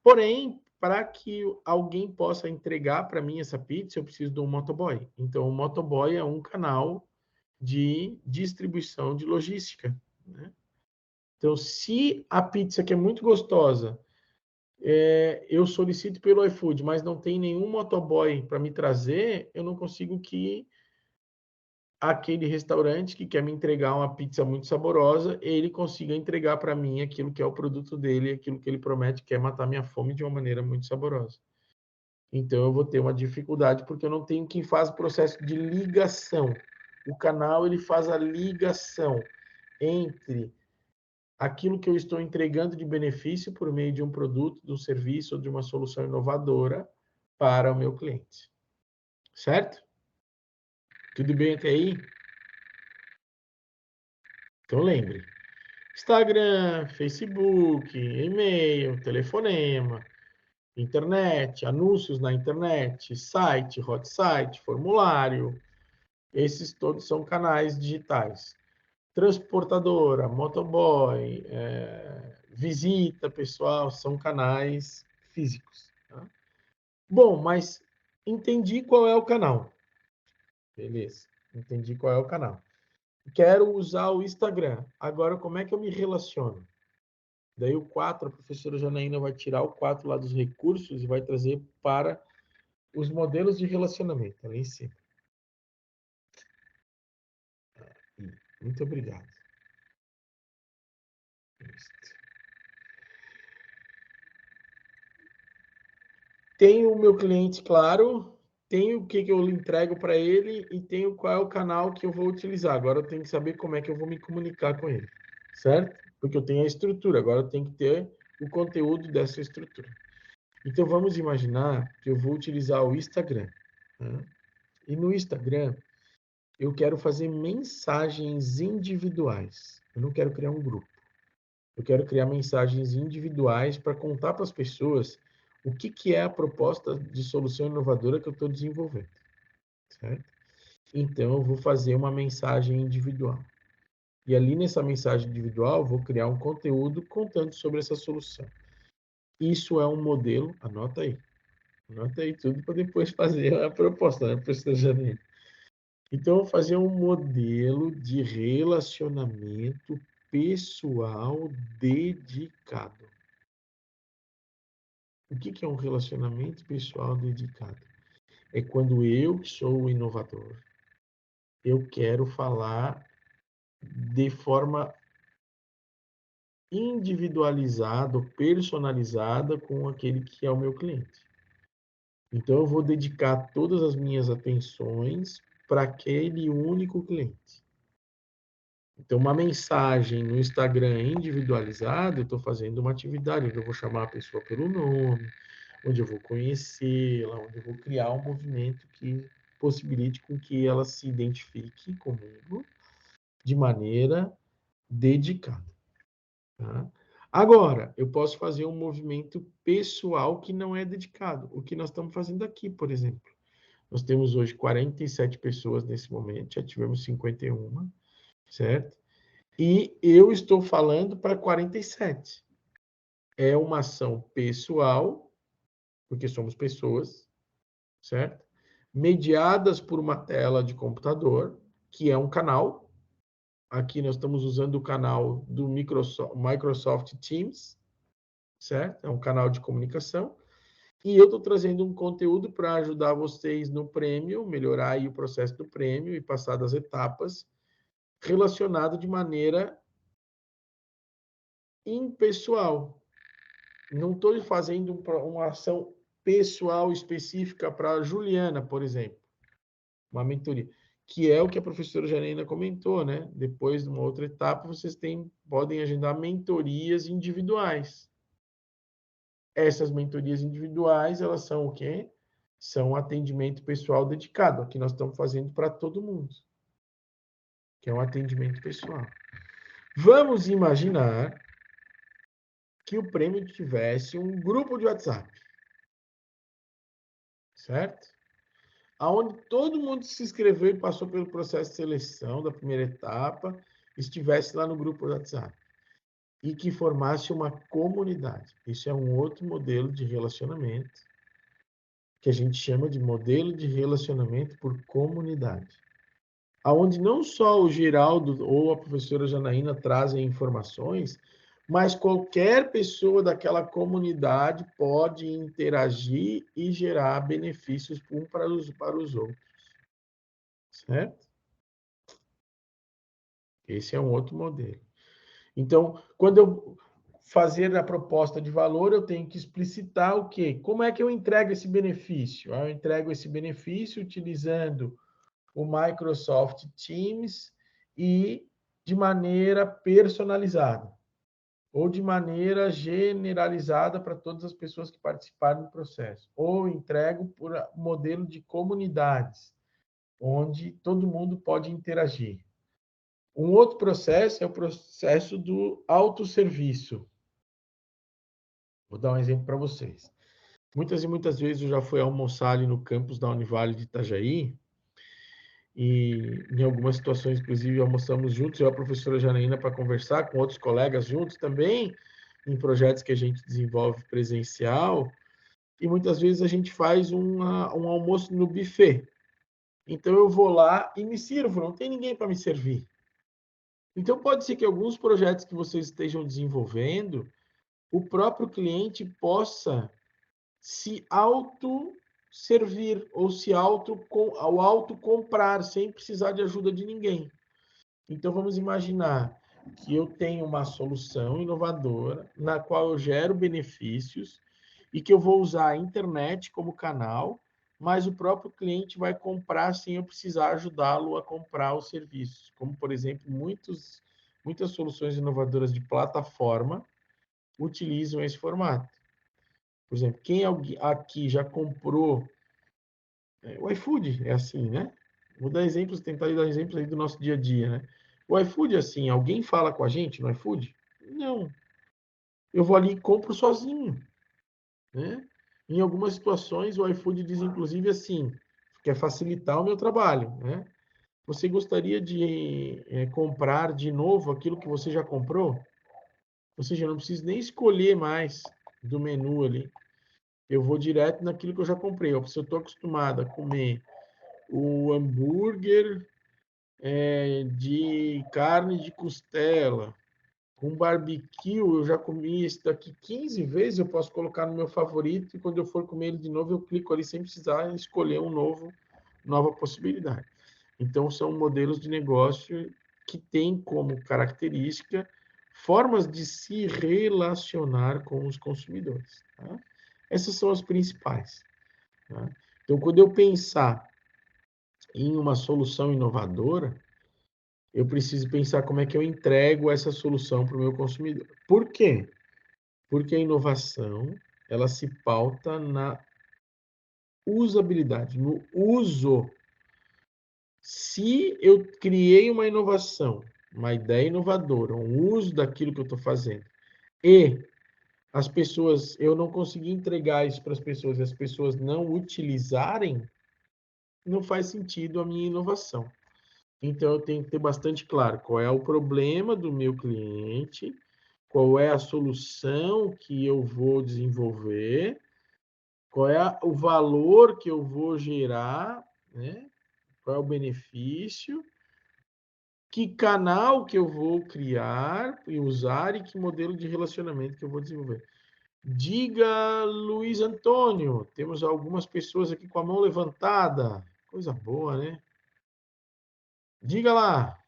Porém, para que alguém possa entregar para mim essa pizza, eu preciso de um motoboy. Então o motoboy é um canal de distribuição de logística, né? Então, se a pizza que é muito gostosa, eu solicito pelo iFood, mas não tem nenhum motoboy para me trazer, eu não consigo que aquele restaurante que quer me entregar uma pizza muito saborosa, ele consiga entregar para mim aquilo que é o produto dele, aquilo que ele promete, que é matar minha fome de uma maneira muito saborosa. Então, eu vou ter uma dificuldade, porque eu não tenho quem faz o processo de ligação. O canal, ele faz a ligação entre aquilo que eu estou entregando de benefício por meio de um produto, de um serviço ou de uma solução inovadora para o meu cliente. Certo? Tudo bem até aí? Então lembre, Instagram, Facebook, e-mail, telefonema, internet, anúncios na internet, site, hot site, formulário, esses todos são canais digitais. Transportadora, motoboy, visita pessoal, são canais físicos. Tá? Bom, mas entendi qual é o canal. Beleza, entendi qual é o canal. Quero usar o Instagram. Agora, como é que eu me relaciono? Daí o 4, a professora Janaína vai tirar o 4 lá dos recursos e vai trazer para os modelos de relacionamento, ali em cima. Muito obrigado. Tenho o meu cliente, claro, tenho o que eu entrego para ele e tenho qual é o canal que eu vou utilizar. Agora eu tenho que saber como é que eu vou me comunicar com ele, certo? Porque eu tenho a estrutura, agora eu tenho que ter o conteúdo dessa estrutura. Então vamos imaginar que eu vou utilizar o Instagram. Né? E no Instagram eu quero fazer mensagens individuais. Eu não quero criar um grupo. Eu quero criar mensagens individuais para contar para as pessoas o que é a proposta de solução inovadora que eu estou desenvolvendo. Certo? Então, eu vou fazer uma mensagem individual. E ali nessa mensagem individual, eu vou criar um conteúdo contando sobre essa solução. Isso é um modelo, anota aí. Anota aí tudo para depois fazer a proposta, né, professor Janine? Então, eu vou fazer um modelo de relacionamento pessoal dedicado. O que é um relacionamento pessoal dedicado? É quando eu, que sou o inovador, eu quero falar de forma individualizada, personalizada com aquele que é o meu cliente. Então, eu vou dedicar todas as minhas atenções para aquele único cliente. Então, uma mensagem no Instagram individualizada, eu estou fazendo uma atividade onde eu vou chamar a pessoa pelo nome, onde eu vou conhecê-la, onde eu vou criar um movimento que possibilite com que ela se identifique comigo de maneira dedicada. Tá? Agora, eu posso fazer um movimento pessoal que não é dedicado, o que nós estamos fazendo aqui, por exemplo. Nós temos hoje 47 pessoas nesse momento, já tivemos 51, certo? E eu estou falando para 47. É uma ação pessoal, porque somos pessoas, certo? Mediadas por uma tela de computador, que é um canal. Aqui nós estamos usando o canal do Microsoft Teams, certo? É um canal de comunicação. E eu estou trazendo um conteúdo para ajudar vocês no prêmio, melhorar aí o processo do prêmio e passar das etapas, relacionado de maneira impessoal. Não estou fazendo uma ação pessoal específica para a Juliana, por exemplo, uma mentoria, que é o que a professora Janaína comentou, né? Depois de uma outra etapa, vocês podem agendar mentorias individuais. Essas mentorias individuais, elas são o quê? São atendimento pessoal dedicado. Aqui nós estamos fazendo para todo mundo, que é um atendimento pessoal. Vamos imaginar que o prêmio tivesse um grupo de WhatsApp, certo? Aonde todo mundo se inscreveu e passou pelo processo de seleção da primeira etapa, estivesse lá no grupo do WhatsApp e que formasse uma comunidade. Isso é um outro modelo de relacionamento que a gente chama de modelo de relacionamento por comunidade, aonde não só o Geraldo ou a professora Janaína trazem informações, mas qualquer pessoa daquela comunidade pode interagir e gerar benefícios para os outros. Certo? Esse é um outro modelo. Então, quando eu fazer a proposta de valor, eu tenho que explicitar o quê? Como é que eu entrego esse benefício? Eu entrego esse benefício utilizando o Microsoft Teams e de maneira personalizada. ou de maneira generalizada para todas as pessoas que participaram do processo, ou entrego por modelo de comunidades, onde todo mundo pode interagir. Um outro processo é o processo do autosserviço. Vou dar um exemplo para vocês. Muitas e muitas vezes eu já fui almoçar ali no campus da Univale de Itajaí, e em algumas situações, inclusive, almoçamos juntos, eu e a professora Janaína, para conversar com outros colegas juntos também, em projetos que a gente desenvolve presencial, e muitas vezes a gente faz um almoço no buffet. Então eu vou lá e me sirvo, não tem ninguém para me servir. Então pode ser que alguns projetos que vocês estejam desenvolvendo, o próprio cliente possa se auto-servir ou se auto-comprar, sem precisar de ajuda de ninguém. Então, vamos imaginar que eu tenho uma solução inovadora, na qual eu gero benefícios e que eu vou usar a internet como canal, mas o próprio cliente vai comprar sem eu precisar ajudá-lo a comprar os serviços. Como, por exemplo, muitas soluções inovadoras de plataforma utilizam esse formato. Por exemplo, quem aqui já comprou o iFood é assim, né? Vou dar exemplos, tentar dar exemplos aí do nosso dia a dia, né? O iFood é assim, alguém fala com a gente no iFood? Não. Eu vou ali e compro sozinho, né? Em algumas situações, o iFood diz, inclusive, assim, quer facilitar o meu trabalho, né? Você gostaria de comprar de novo aquilo que você já comprou? Ou seja, eu não preciso nem escolher mais do menu ali. Eu vou direto naquilo que eu já comprei. Se eu estou acostumado a comer o hambúrguer de carne de costela com barbecue, eu já comi esse daqui 15 vezes, eu posso colocar no meu favorito e quando eu for comer ele de novo, eu clico ali sem precisar escolher nova possibilidade. Então, são modelos de negócio que têm como característica formas de se relacionar com os consumidores. Tá? Essas são as principais. Tá? Então, quando eu pensar em uma solução inovadora, eu preciso pensar como é que eu entrego essa solução para o meu consumidor. Por quê? Porque a inovação, ela se pauta na usabilidade, no uso. Se eu criei uma inovação, uma ideia inovadora, um uso daquilo que eu estou fazendo, e as pessoas, eu não consegui entregar isso para as pessoas e as pessoas não utilizarem, não faz sentido a minha inovação. Então, eu tenho que ter bastante claro qual é o problema do meu cliente, qual é a solução que eu vou desenvolver, qual é o valor que eu vou gerar, né? Qual é o benefício, que canal que eu vou criar e usar e que modelo de relacionamento que eu vou desenvolver. Diga, Luiz Antônio, temos algumas pessoas aqui com a mão levantada. Coisa boa, né? Diga lá.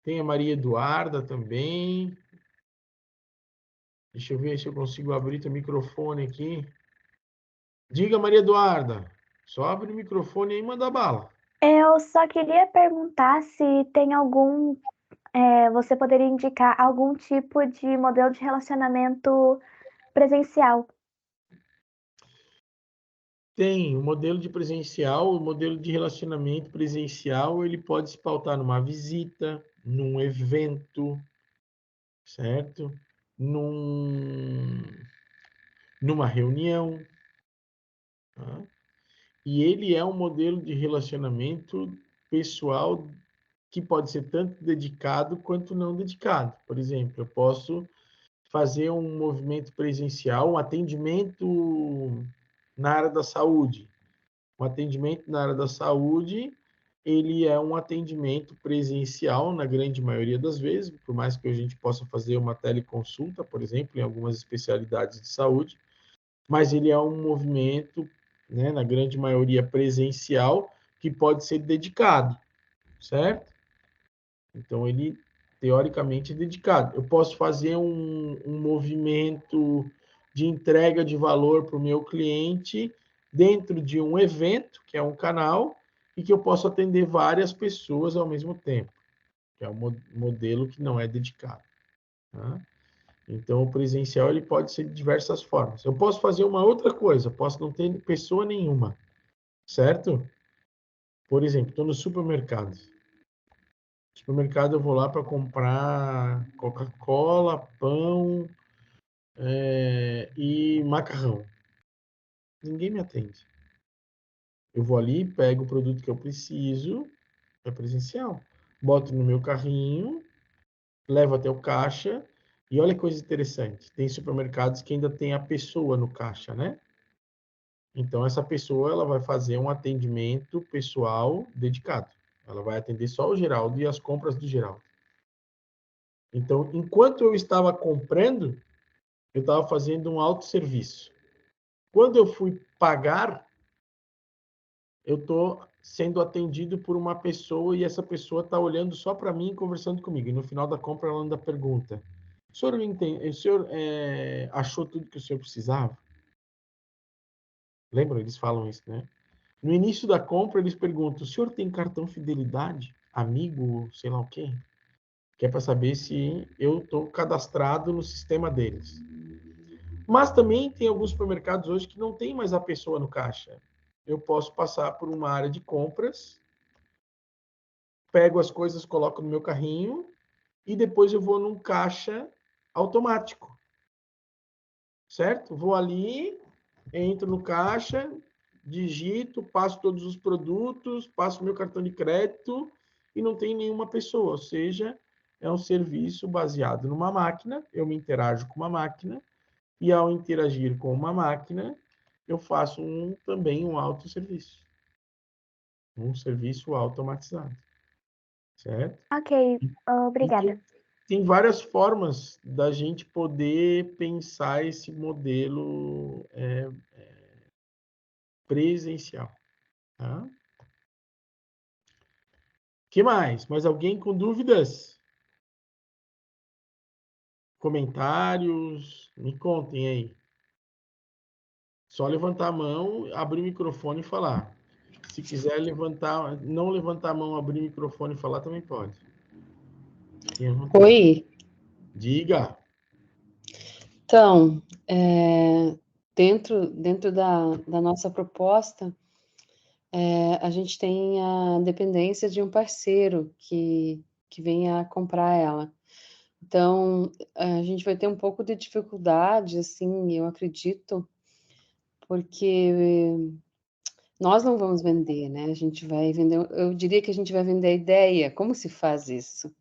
Tem a Maria Eduarda também. Deixa eu ver se eu consigo abrir o microfone aqui. Diga, Maria Eduarda. Só abre o microfone aí e manda bala. Eu só queria perguntar se tem algum. Você poderia indicar algum tipo de modelo de relacionamento presencial? Tem o modelo de presencial, o modelo de relacionamento presencial, ele pode se pautar numa visita, num evento, certo? Numa reunião. Tá? E ele é um modelo de relacionamento pessoal que pode ser tanto dedicado quanto não dedicado. Por exemplo, eu posso fazer um movimento presencial, um atendimento na área da saúde. O atendimento na área da saúde, ele é um atendimento presencial na grande maioria das vezes, por mais que a gente possa fazer uma teleconsulta, por exemplo, em algumas especialidades de saúde, mas ele é um movimento, né, na grande maioria presencial, que pode ser dedicado, certo? Então, ele, teoricamente, é dedicado. Eu posso fazer um movimento de entrega de valor para o meu cliente dentro de um evento, que é um canal, e que eu posso atender várias pessoas ao mesmo tempo, que é um modelo que não é dedicado. Tá? Então, o presencial ele pode ser de diversas formas. Eu posso fazer uma outra coisa, posso não ter pessoa nenhuma, certo? Por exemplo, estou no supermercado. No supermercado eu vou lá para comprar Coca-Cola, pão e macarrão. Ninguém me atende. Eu vou ali, pego o produto que eu preciso, é presencial. Boto no meu carrinho, levo até o caixa, e olha que coisa interessante. Tem supermercados que ainda tem a pessoa no caixa, né? Então, essa pessoa ela vai fazer um atendimento pessoal dedicado. Ela vai atender só o Geraldo e as compras do Geraldo. Então, enquanto eu estava comprando, eu estava fazendo um autosserviço. Quando eu fui pagar, eu estou sendo atendido por uma pessoa e essa pessoa está olhando só para mim e conversando comigo. E no final da compra, ela ainda pergunta: o senhor achou tudo que o senhor precisava? Lembra? Eles falam isso, né? No início da compra, eles perguntam: o senhor tem cartão fidelidade? Amigo, sei lá o quê? Que é para saber se eu estou cadastrado no sistema deles. Mas também tem alguns supermercados hoje que não tem mais a pessoa no caixa. Eu posso passar por uma área de compras, pego as coisas, coloco no meu carrinho e depois eu vou num caixa automático. Certo? Vou ali, entro no caixa, digito, passo todos os produtos, passo meu cartão de crédito e não tem nenhuma pessoa. Ou seja, é um serviço baseado numa máquina, eu me interajo com uma máquina e ao interagir com uma máquina, eu faço também um autosserviço. Um serviço automatizado. Certo? Ok, obrigada. Tem várias formas da gente poder pensar esse modelo presencial. Tá? Que mais? Mais alguém com dúvidas? Comentários? Me contem aí. Só levantar a mão, abrir o microfone e falar. Se quiser levantar, não levantar a mão, abrir o microfone e falar, também pode. Oi, Diga. então, dentro da nossa proposta, a gente tem a dependência de um parceiro que venha comprar ela. Então, a gente vai ter um pouco de dificuldade, assim, eu acredito, porque nós não vamos vender, né? A gente vai vender, eu diria que a gente vai vender a ideia. Como se faz isso?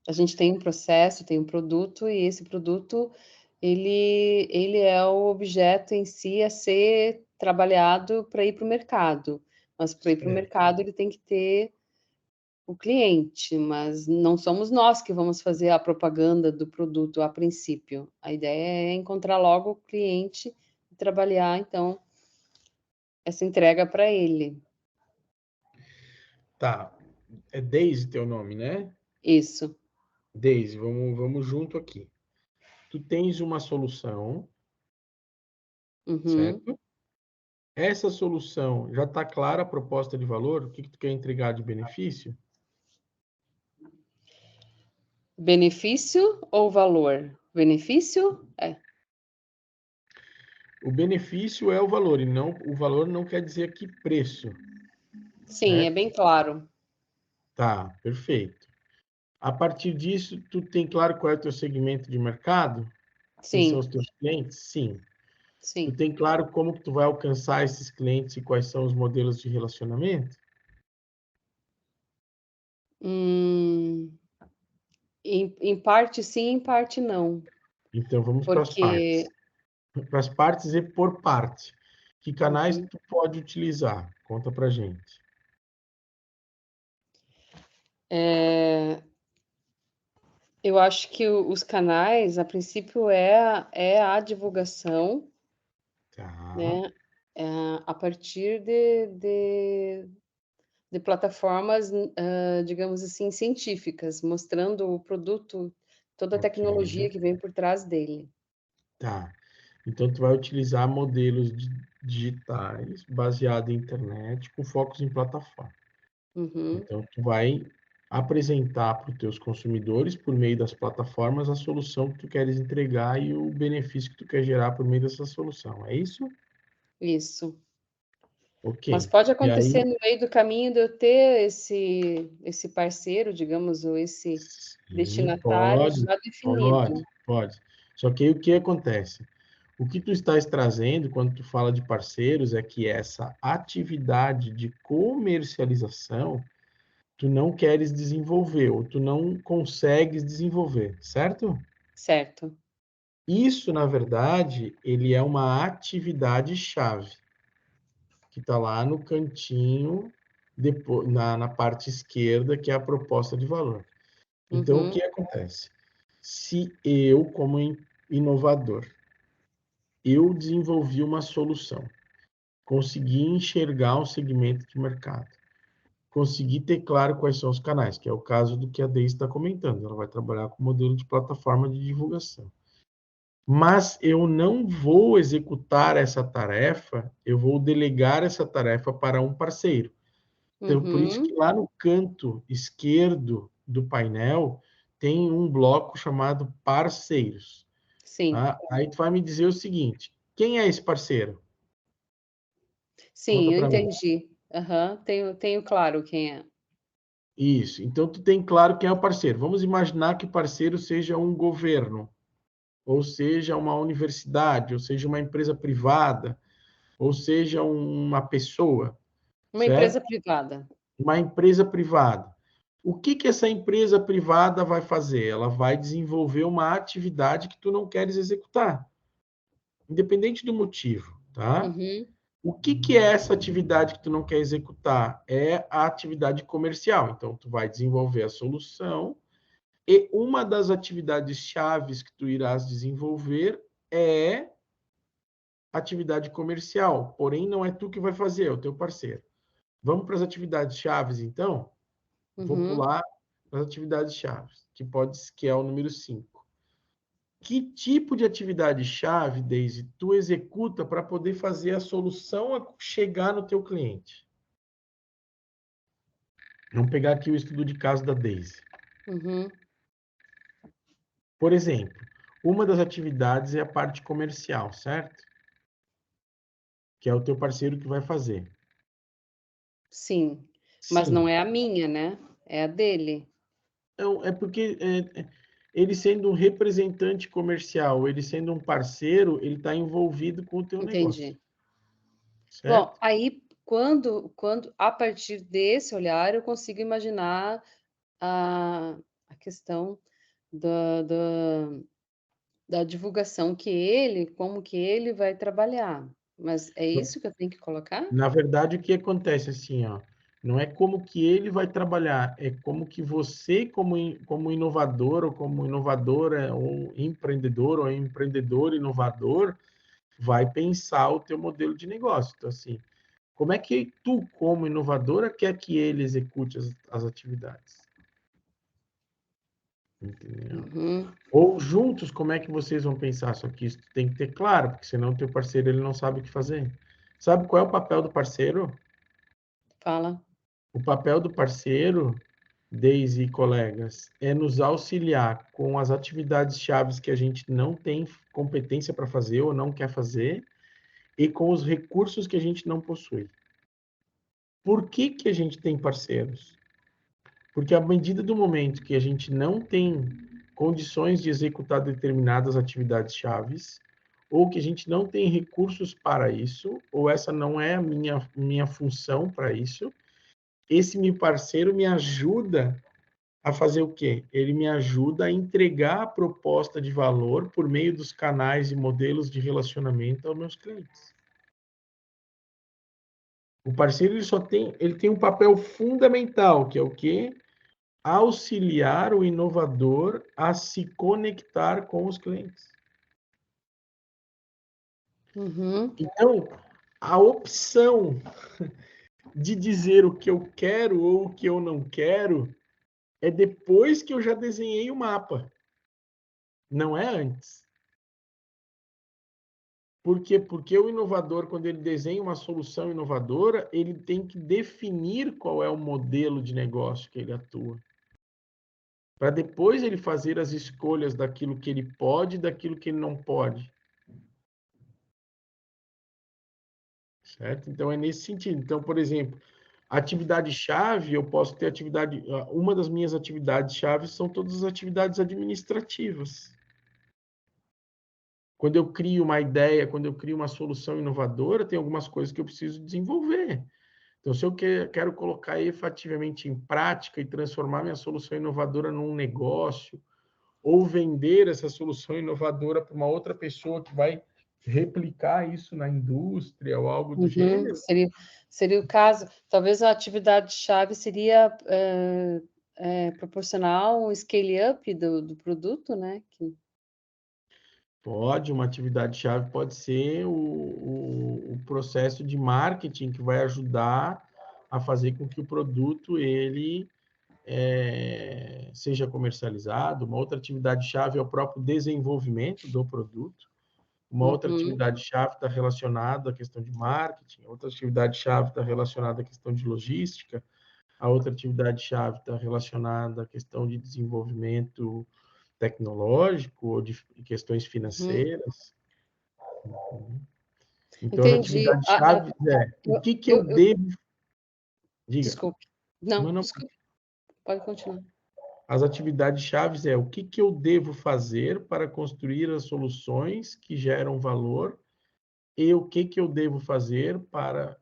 A gente tem um processo, tem um produto, e esse produto, ele é o objeto em si a ser trabalhado para ir para o mercado. Mas para ir para o mercado, ele tem que ter o cliente, mas não somos nós que vamos fazer a propaganda do produto a princípio. A ideia é encontrar logo o cliente e trabalhar, então, essa entrega para ele. Tá. É Deise teu nome, né? Isso. Deise, vamos junto aqui. Tu tens uma solução, Uhum. certo? Essa solução, já está clara a proposta de valor? O que tu quer entregar de benefício? Benefício ou valor? Benefício? O benefício é o valor, e não o valor não quer dizer aqui preço. Sim, é bem claro. Tá, perfeito. A partir disso, tu tem claro qual é o teu segmento de mercado? Quem são os Sim, teus clientes? Sim. Tu sim. tem claro como que tu vai alcançar esses clientes e quais são os modelos de relacionamento? Hum, em parte sim, em parte não. Então, vamos para as partes. Porque Para as partes e por parte. Que canais uhum, tu pode utilizar? Conta para gente. eu acho que os canais, a princípio, é a divulgação, Tá, né? A partir de plataformas, digamos assim, científicas, mostrando o produto, toda a ok. tecnologia que vem por trás dele. Tá. Então, tu vai utilizar modelos digitais baseados em internet com focos em plataforma. Uhum. Então, tu vai apresentar para os teus consumidores, por meio das plataformas, a solução que tu queres entregar e o benefício que tu quer gerar por meio dessa solução. É isso? Isso. Ok. Mas pode E acontecer aí, no meio do caminho de eu ter esse parceiro, digamos, ou esse sim, destinatário pode, já definido. pode. Só que aí o que acontece? O que tu estás trazendo quando tu fala de parceiros é que essa atividade de comercialização tu não queres desenvolver ou tu não consegues desenvolver, certo? Certo. Isso, na verdade, ele é uma atividade-chave que está lá no cantinho, depois, na parte esquerda, que é a proposta de valor. Então, o Uhum. que acontece? Se eu, como inovador, eu desenvolvi uma solução, consegui enxergar um segmento de mercado, consegui ter claro quais são os canais, que é o caso do que a Deise está comentando. Ela vai trabalhar com modelo de plataforma de divulgação. Mas eu não vou executar essa tarefa, eu vou delegar essa tarefa para um parceiro. Então, por isso que Uhum. lá no canto esquerdo do painel tem um bloco chamado parceiros. Sim. Tá? Aí tu vai me dizer o seguinte: quem é esse parceiro? Conta Sim, eu para mim. entendi. Aham. Tenho claro quem é. Isso. Então tu tem claro quem é o parceiro. Vamos imaginar que o parceiro seja um governo, ou seja uma universidade, ou seja uma empresa privada, ou seja uma pessoa, Uma certo? empresa privada. Uma empresa privada. O que que essa empresa privada vai fazer? Ela vai desenvolver uma atividade que tu não queres executar, independente do motivo, tá? Uhum. O que que é essa atividade que tu não quer executar? É a atividade comercial. Então, tu vai desenvolver a solução e uma das atividades chaves que tu irás desenvolver é atividade comercial. Porém, não é tu que vai fazer, é o teu parceiro. Vamos para as atividades chaves, então? Vou Uhum. pular as atividades chaves, que é o número 5. Que tipo de atividade-chave, Daisy, tu executa para poder fazer a solução chegar no teu cliente? Vamos pegar aqui o estudo de caso da Daisy. Uhum. Por exemplo, uma das atividades é a parte comercial, certo? Que é o teu parceiro que vai fazer. Sim. Mas não Sim. é a minha, né? É a dele. Não, é porque ele sendo um representante comercial, ele sendo um parceiro, ele está envolvido com o teu negócio, Entendi. Bom, certo? aí quando a partir desse olhar eu consigo imaginar a questão da da da divulgação como que ele vai trabalhar. Mas é isso que eu tenho que colocar? Na verdade, o que acontece assim, ó, não é como que ele vai trabalhar, é como que você, como inovador, ou como inovadora, ou empreendedor inovador, vai pensar o teu modelo de negócio. Então, assim, como é que tu, como inovadora, quer que ele execute as atividades? Entendeu? Uhum. Ou juntos, como é que vocês vão pensar? Só que isso tem que ter claro, porque senão o teu parceiro ele não sabe o que fazer. Sabe qual é o papel do parceiro? Fala. O papel do parceiro, Daisy e colegas, é nos auxiliar com as atividades chaves que a gente não tem competência para fazer ou não quer fazer e com os recursos que a gente não possui. Por que que a gente tem parceiros? Porque à medida do momento que a gente não tem condições de executar determinadas atividades chaves, ou que a gente não tem recursos para isso, ou essa não é a minha função para isso, esse meu parceiro me ajuda a fazer o quê? Ele me ajuda a entregar a proposta de valor por meio dos canais e modelos de relacionamento aos meus clientes. O parceiro ele tem um papel fundamental, que é o quê? Auxiliar o inovador a se conectar com os clientes. Uhum. Então, a opção de dizer o que eu quero ou o que eu não quero é depois que eu já desenhei o mapa, não é antes. Por quê? Porque o inovador, quando ele desenha uma solução inovadora, ele tem que definir qual é o modelo de negócio que ele atua. Para depois ele fazer as escolhas daquilo que ele pode e daquilo que ele não pode. Certo? Então, é nesse sentido. Então, por exemplo, atividade-chave, eu posso ter atividade... Uma das minhas atividades-chave são todas as atividades administrativas. Quando eu crio uma ideia, quando eu crio uma solução inovadora, tem algumas coisas que eu preciso desenvolver. Então, se eu quero colocar efetivamente em prática e transformar minha solução inovadora num negócio, ou vender essa solução inovadora para uma outra pessoa que vai replicar isso na indústria ou algo do gênero. Seria o caso. Talvez a atividade-chave seria proporcionar um scale-up do produto, né? Pode, uma atividade-chave pode ser o processo de marketing que vai ajudar a fazer com que o produto ele seja comercializado. Uma outra atividade-chave é o próprio desenvolvimento do produto. Uma outra atividade-chave está relacionada à questão de marketing, outra atividade-chave está relacionada à questão de logística, a outra atividade-chave está relacionada à questão de desenvolvimento tecnológico ou de questões financeiras. Então, as Entendi. atividades-chave o que eu devo... Diga. Desculpe. Não, Não. desculpe. Pode continuar. As atividades-chave o que eu devo fazer para construir as soluções que geram valor e o que eu devo fazer para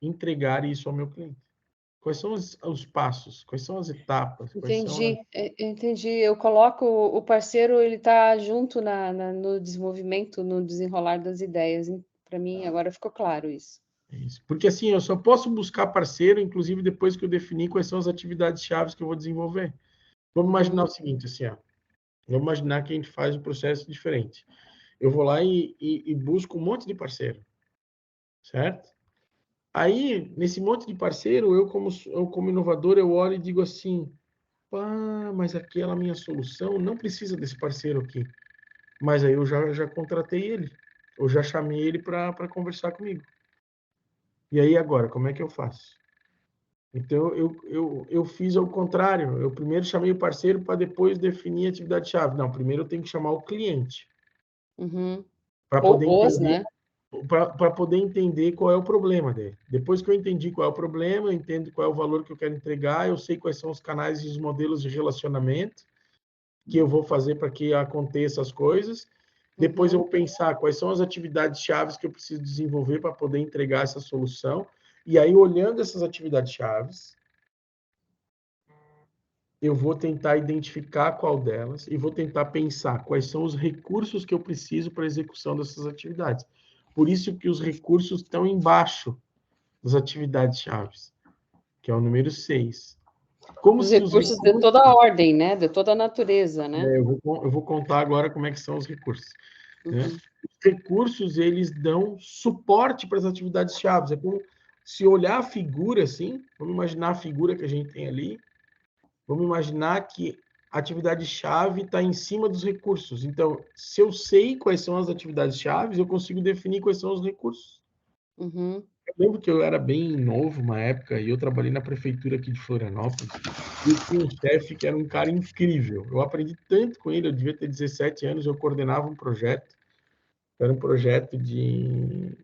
entregar isso ao meu cliente. Quais são os passos? Quais são as etapas? Entendi. Eu coloco o parceiro, ele está junto no desenvolvimento, no desenrolar das ideias. Para mim, agora ficou claro isso. Isso. Porque assim, eu só posso buscar parceiro, inclusive depois que eu definir quais são as atividades-chave que eu vou desenvolver. Vamos imaginar o seguinte, assim, vamos imaginar que a gente faz um processo diferente. Eu vou lá e busco um monte de parceiro, certo? Aí, nesse monte de parceiro, eu como inovador, eu olho e digo assim, mas aquela minha solução não precisa desse parceiro aqui. Mas aí eu já contratei ele, eu já chamei ele para conversar comigo. E aí agora, como é que eu faço? Então, eu fiz ao contrário. Eu primeiro chamei o parceiro para depois definir a atividade-chave. Não, primeiro eu tenho que chamar o cliente. Para poder entender, né? Para poder entender qual é o problema dele. Depois que eu entendi qual é o problema, eu entendo qual é o valor que eu quero entregar, eu sei quais são os canais e os modelos de relacionamento que eu vou fazer para que aconteça as coisas. Depois eu vou pensar quais são as atividades-chave que eu preciso desenvolver para poder entregar essa solução. E aí, olhando essas atividades-chave, eu vou tentar identificar qual delas e vou tentar pensar quais são os recursos que eu preciso para a execução dessas atividades. Por isso que os recursos estão embaixo das atividades-chave, que é o número 6. Como os recursos de toda a ordem, né? De toda a natureza, né? Eu vou contar agora como é que são os recursos. Né? Os recursos, eles dão suporte para as atividades-chave. É como se olhar a figura assim, vamos imaginar a figura que a gente tem ali, vamos imaginar que a atividade-chave está em cima dos recursos. Então, se eu sei quais são as atividades-chave, eu consigo definir quais são os recursos. Eu lembro que eu era bem novo uma época e eu trabalhei na prefeitura aqui de Florianópolis e eu tinha um chefe que era um cara incrível. Eu aprendi tanto com ele, eu devia ter 17 anos, eu coordenava um projeto, era um projeto de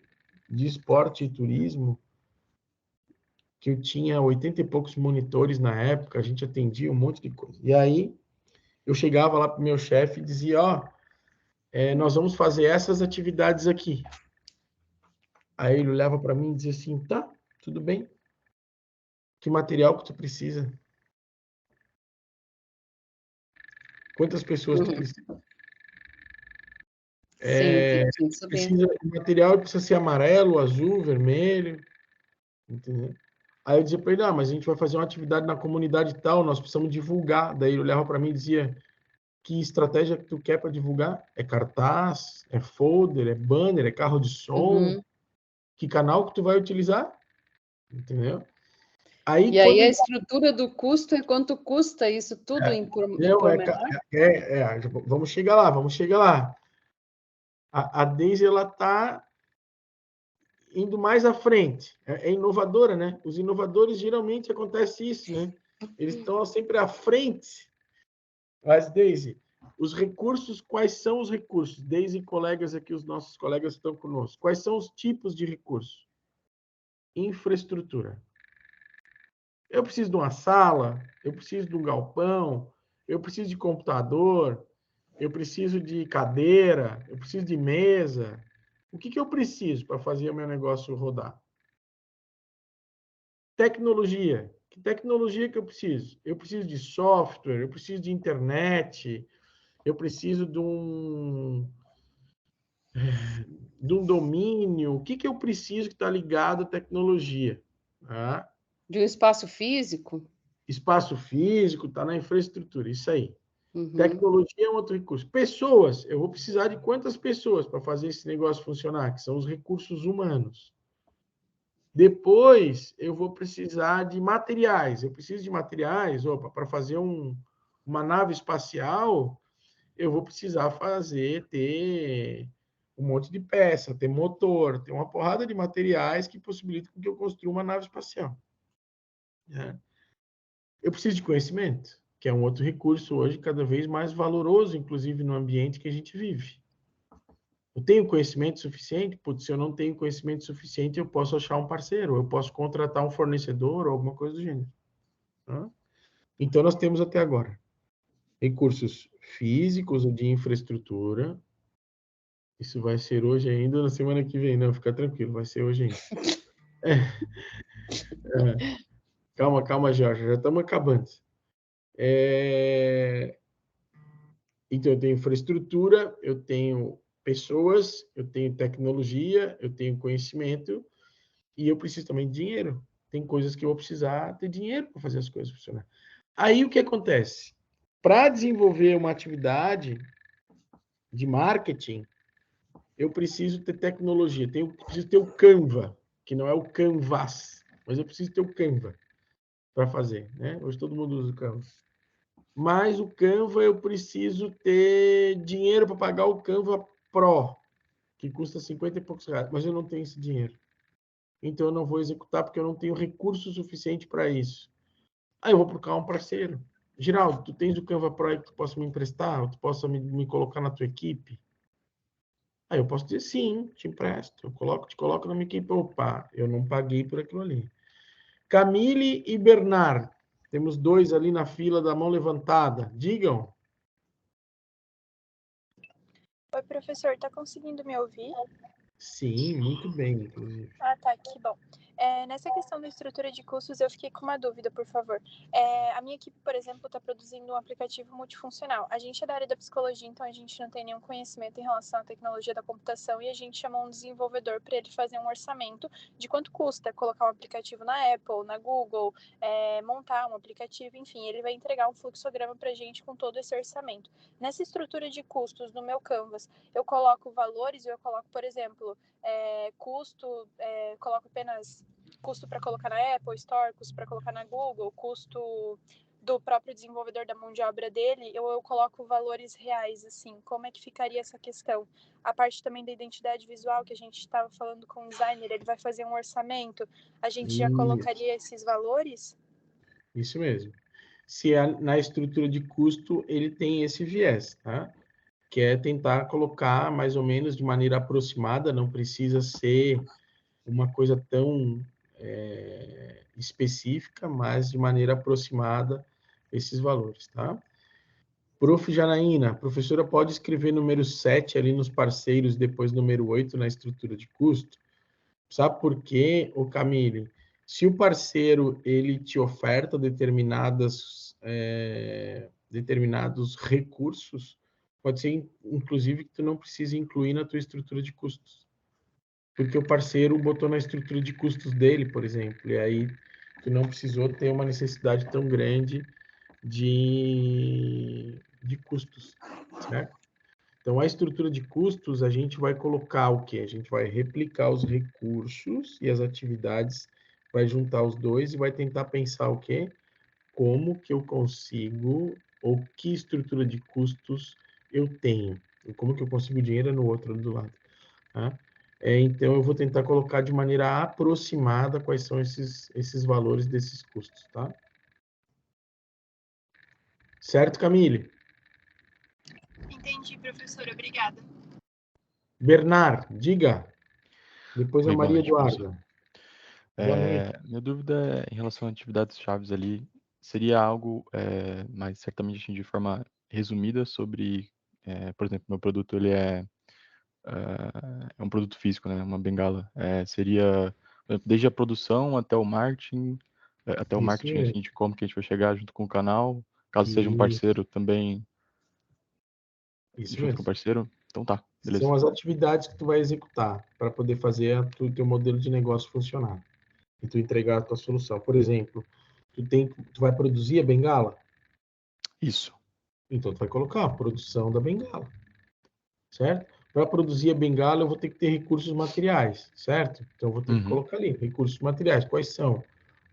esporte e turismo, que eu tinha 80 e poucos monitores na época, a gente atendia um monte de coisa. E aí, eu chegava lá para o meu chefe e dizia, nós vamos fazer essas atividades aqui. Aí ele olhava para mim e dizia assim, tá, tudo bem. Que material que tu precisa? Quantas pessoas tu precisa? Precisa de material, precisa ser amarelo, azul, vermelho, entendeu? Aí eu dizia para ele, mas a gente vai fazer uma atividade na comunidade tal, nós precisamos divulgar. Daí ele olhava para mim e dizia, que estratégia que tu quer para divulgar? É cartaz, é folder, é banner, é carro de som? Que canal que tu vai utilizar? Entendeu? Aí a estrutura do custo é quanto custa isso tudo em pormenor? Vamos chegar lá. A Daisy, ela está indo mais à frente. É inovadora, né? Os inovadores, geralmente, acontece isso, né? Eles estão sempre à frente. Mas, Daisy, os recursos, quais são os recursos? Daisy e colegas aqui, os nossos colegas estão conosco. Quais são os tipos de recursos? Infraestrutura. Eu preciso de uma sala, eu preciso de um galpão, eu preciso de computador, eu preciso de cadeira, eu preciso de mesa. O que eu preciso para fazer o meu negócio rodar? Tecnologia. Que tecnologia que eu preciso? Eu preciso de software, eu preciso de internet, eu preciso de um domínio. O que eu preciso que está ligado à tecnologia? Tá? De um espaço físico? Espaço físico, está na infraestrutura, isso aí. Uhum. Tecnologia é um outro recurso. Pessoas, eu vou precisar de quantas pessoas para fazer esse negócio funcionar, que são os recursos humanos. Depois, eu vou precisar de materiais. Eu preciso de materiais, para fazer uma nave espacial, eu vou precisar ter um monte de peça, ter motor, ter uma porrada de materiais que possibilitam que eu construa uma nave espacial. Né? Eu preciso de conhecimento, que é um outro recurso hoje cada vez mais valoroso, inclusive no ambiente que a gente vive. Eu tenho conhecimento suficiente? Putz, se eu não tenho conhecimento suficiente, eu posso achar um parceiro, eu posso contratar um fornecedor ou alguma coisa do gênero. Tá? Então, nós temos até agora recursos físicos ou de infraestrutura. Isso vai ser hoje ainda, na semana que vem. Não, fica tranquilo, vai ser hoje ainda. Calma, Jorge, já estamos acabando. Então, eu tenho infraestrutura, eu tenho pessoas, eu tenho tecnologia, eu tenho conhecimento e eu preciso também de dinheiro. Tem coisas que eu vou precisar ter dinheiro para fazer as coisas funcionar. Aí, o que acontece? Para desenvolver uma atividade de marketing, eu preciso ter tecnologia, preciso ter o Canva, que não é o Canvas, mas eu preciso ter o Canva para fazer, né? Hoje todo mundo usa o Canva. Mas o Canva eu preciso ter dinheiro para pagar o Canva Pro, que custa 50 e poucos reais, mas eu não tenho esse dinheiro. Então eu não vou executar porque eu não tenho recurso suficiente para isso. Aí eu vou procurar um parceiro. Geraldo, tu tens o Canva Pro aí que tu possa me emprestar? Ou tu possa me colocar na tua equipe? Aí eu posso dizer sim, te empresto. Te coloco na minha equipe. Opa, eu não paguei por aquilo ali. Camille e Bernard. Temos dois ali na fila da mão levantada. Digam. Oi, professor, tá conseguindo me ouvir? Sim, muito bem, inclusive. Ah, tá, que bom. Nessa questão da estrutura de custos, eu fiquei com uma dúvida, por favor. A minha equipe, por exemplo, está produzindo um aplicativo multifuncional. A gente é da área da psicologia, então a gente não tem nenhum conhecimento em relação à tecnologia da computação e a gente chamou um desenvolvedor para ele fazer um orçamento de quanto custa colocar um aplicativo na Apple, na Google, montar um aplicativo, enfim, ele vai entregar um fluxograma para a gente com todo esse orçamento. Nessa estrutura de custos no meu Canvas, eu coloco valores, eu coloco, por exemplo, custo, coloco apenas custo para colocar na Apple Store, custo para colocar na Google, custo do próprio desenvolvedor da mão de obra dele, eu coloco valores reais, assim, como é que ficaria essa questão? A parte também da identidade visual, que a gente estava falando com o designer, ele vai fazer um orçamento, a gente já colocaria esses valores? Isso mesmo. Se na estrutura de custo ele tem esse viés, tá? Que é tentar colocar mais ou menos de maneira aproximada, não precisa ser uma coisa tão específica, mas de maneira aproximada esses valores, tá? Prof. Janaína, a professora pode escrever número 7 ali nos parceiros, depois número 8 na estrutura de custo? Sabe por quê, ô Camille? Se o parceiro ele te oferta determinados recursos, pode ser, inclusive, que tu não precise incluir na tua estrutura de custos. Porque o parceiro botou na estrutura de custos dele, por exemplo, e aí tu não precisou ter uma necessidade tão grande de custos, certo? Então, a estrutura de custos, a gente vai colocar o quê? A gente vai replicar os recursos e as atividades, vai juntar os dois e vai tentar pensar o quê? Como que eu consigo, ou que estrutura de custos eu tenho. E como que eu consigo dinheiro é no outro do lado. Tá? Então, eu vou tentar colocar de maneira aproximada quais são esses valores desses custos, tá? Certo, Camille? Entendi, professora. Obrigada. Bernard, diga. Depois a Oi, boa Maria noite, professor. Eduarda. Boa noite. Minha dúvida é em relação a atividades chaves ali, seria algo mais certamente assim, de forma resumida sobre, por exemplo, meu produto ele é um produto físico, né, uma bengala. Seria por exemplo, desde a produção até o marketing, Isso mesmo. assim, de como que a gente vai chegar junto com o canal, caso seja um parceiro também Isso junto com o mesmo. parceiro. Então tá, beleza. São as atividades que tu vai executar para poder fazer o teu modelo de negócio funcionar e tu entregar a tua solução. Por exemplo, tu vai produzir a bengala? Isso. Então tu vai colocar a produção da bengala, certo? Para produzir a bengala eu vou ter que ter recursos materiais, certo? Então eu vou ter que colocar ali recursos materiais. Quais são?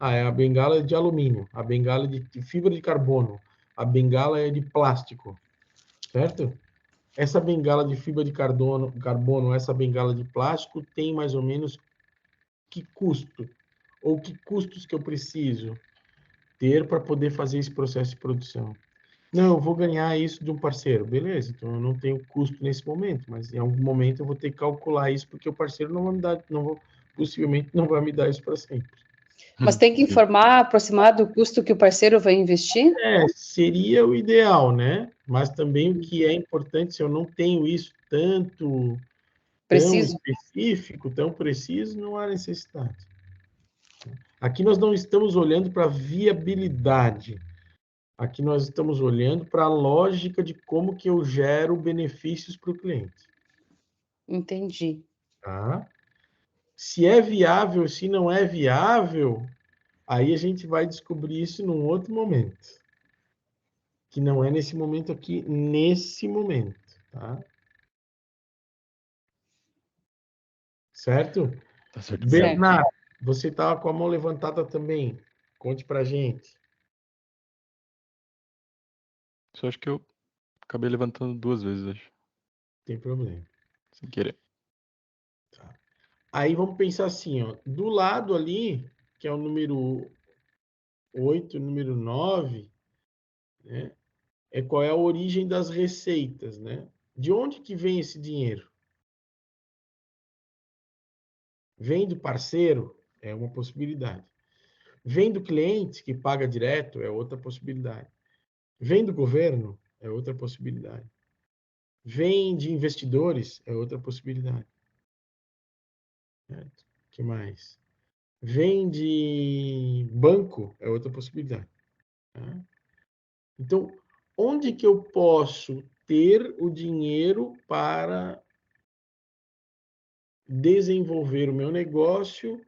É a bengala de alumínio, a bengala de fibra de carbono, a bengala é de plástico, certo? Essa bengala de fibra de carbono, essa bengala de plástico tem mais ou menos que custo? Ou que custos que eu preciso ter para poder fazer esse processo de produção? Não, eu vou ganhar isso de um parceiro. Beleza, então eu não tenho custo nesse momento, mas em algum momento eu vou ter que calcular isso, porque o parceiro não vai me dar, possivelmente não vai me dar isso para sempre. Mas tem que informar aproximado o custo que o parceiro vai investir? Seria o ideal, né? Mas também o que é importante, se eu não tenho isso tão Preciso? específico, tão preciso, não há necessidade. Aqui nós não estamos olhando para viabilidade. Aqui nós estamos olhando para a lógica de como que eu gero benefícios para o cliente. Entendi. Tá? Se é viável, se não é viável, aí a gente vai descobrir isso num outro momento. Que não é nesse momento aqui, nesse momento. Tá? Certo? Tá certo. Bernardo, você estava com a mão levantada também. Conte para a gente. Só acho que eu acabei levantando 2 vezes, acho. Tem problema. Sem querer. Tá. Aí vamos pensar assim, ó, do lado ali, que é o número 8, número 9, né, qual é a origem das receitas, né? De onde que vem esse dinheiro? Vem do parceiro? É uma possibilidade. Vem do cliente, que paga direto? É outra possibilidade. Vem do governo? É outra possibilidade. Vem de investidores? É outra possibilidade. Certo? O que mais? Vem de banco? É outra possibilidade. Tá? Então, onde que eu posso ter o dinheiro para desenvolver o meu negócio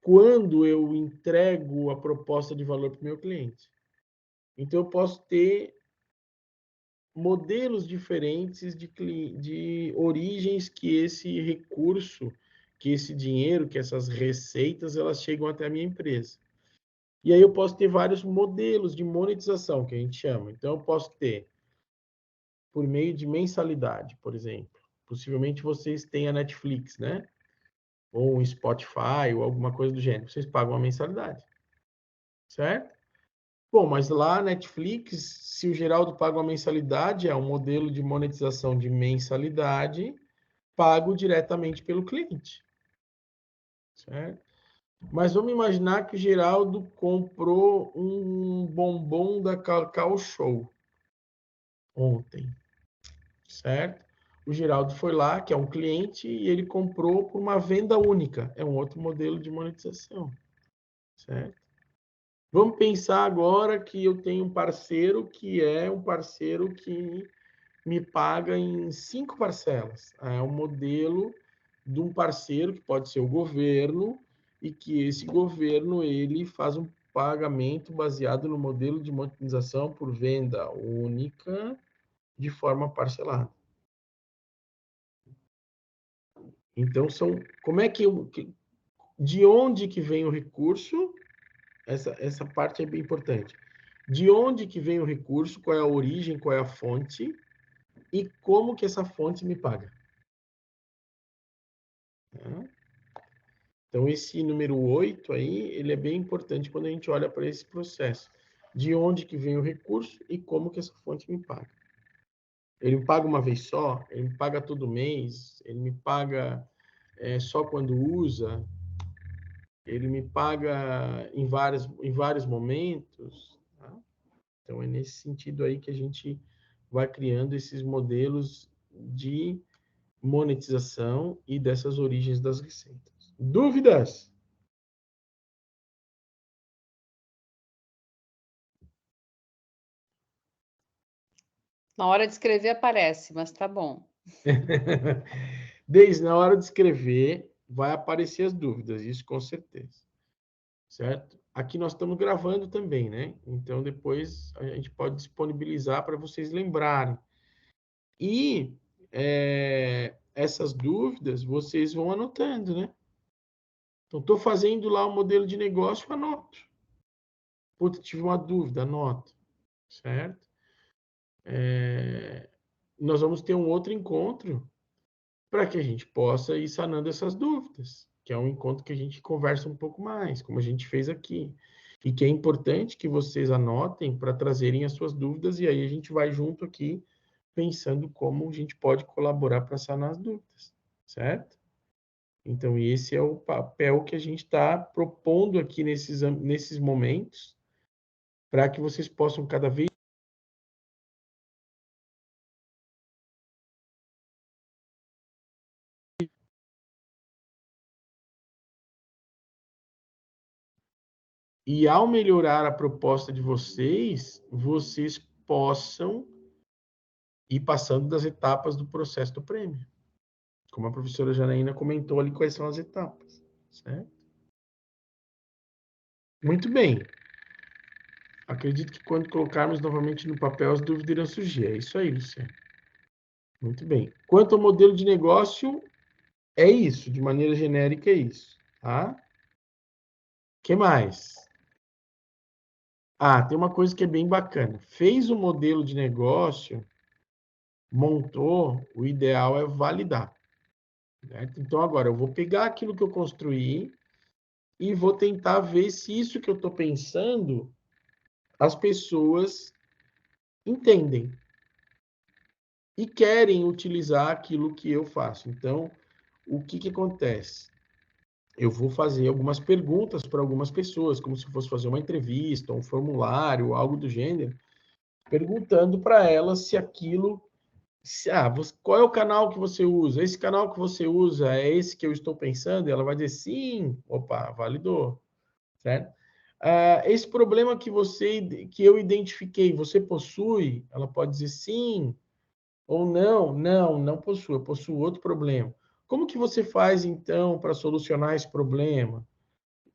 quando eu entrego a proposta de valor para o meu cliente? Então, eu posso ter modelos diferentes de origens que esse recurso, que esse dinheiro, que essas receitas, elas chegam até a minha empresa. E aí eu posso ter vários modelos de monetização, que a gente chama. Então, eu posso ter por meio de mensalidade, por exemplo. Possivelmente vocês têm a Netflix, né? Ou um Spotify, ou alguma coisa do gênero. Vocês pagam uma mensalidade. Certo? Bom, mas lá Netflix, se o Geraldo paga uma mensalidade, é um modelo de monetização de mensalidade pago diretamente pelo cliente. Certo? Mas vamos imaginar que o Geraldo comprou um bombom da Cacau Show ontem. Certo? O Geraldo foi lá, que é um cliente, e ele comprou por uma venda única. É um outro modelo de monetização. Certo? Vamos pensar agora que eu tenho um parceiro que é um parceiro que me paga em 5 parcelas. É um modelo de um parceiro, que pode ser o governo, e que esse governo ele faz um pagamento baseado no modelo de monetização por venda única de forma parcelada. Então, como é que de onde que vem o recurso? Essa parte é bem importante. De onde que vem o recurso? Qual é a origem? Qual é a fonte? e como que essa fonte me paga. Tá? Então, esse número 8 aí, ele é bem importante quando a gente olha para esse processo. De onde que vem o recurso e como que essa fonte me paga. Ele me paga uma vez só? Ele me paga todo mês? Ele me paga só quando usa? Ele me paga em vários momentos? Tá? Então, é nesse sentido aí que a gente vai criando esses modelos de monetização e dessas origens das receitas. Dúvidas? Na hora de escrever aparece, mas tá bom. Desde na hora de escrever, vai aparecer as dúvidas, isso com certeza. Certo? Aqui nós estamos gravando também, né? Então, depois a gente pode disponibilizar para vocês lembrarem. E essas dúvidas vocês vão anotando, né? Então, estou fazendo lá o modelo de negócio, anoto. Puta, tive uma dúvida, anoto. Certo? Nós vamos ter um outro encontro para que a gente possa ir sanando essas dúvidas, que é um encontro que a gente conversa um pouco mais, como a gente fez aqui. E que é importante que vocês anotem para trazerem as suas dúvidas, e aí a gente vai junto aqui, pensando como a gente pode colaborar para sanar as dúvidas, certo? Então, esse é o papel que a gente está propondo aqui nesses momentos, para que vocês possam cada vez e ao melhorar a proposta de vocês, vocês possam ir passando das etapas do processo do prêmio. Como a professora Janaína comentou ali, quais são as etapas, certo? Muito bem. Acredito que quando colocarmos novamente no papel, as dúvidas irão surgir. É isso aí, Luciano. Muito bem. Quanto ao modelo de negócio, é isso. De maneira genérica, é isso. Tá? O que mais? Tem uma coisa que é bem bacana. Fez o modelo de negócio, montou, o ideal é validar. Certo? Então, agora, eu vou pegar aquilo que eu construí e vou tentar ver se isso que eu estou pensando, as pessoas entendem e querem utilizar aquilo que eu faço. Então, o que acontece? Eu vou fazer algumas perguntas para algumas pessoas, como se fosse fazer uma entrevista, um formulário, algo do gênero, perguntando para elas se aquilo... qual é o canal que você usa? Esse canal que você usa é esse que eu estou pensando? E ela vai dizer sim. Opa, validou. Certo? Esse problema que eu identifiquei, você possui? Ela pode dizer sim ou não possui, eu possuo outro problema. Como que você faz, então, para solucionar esse problema?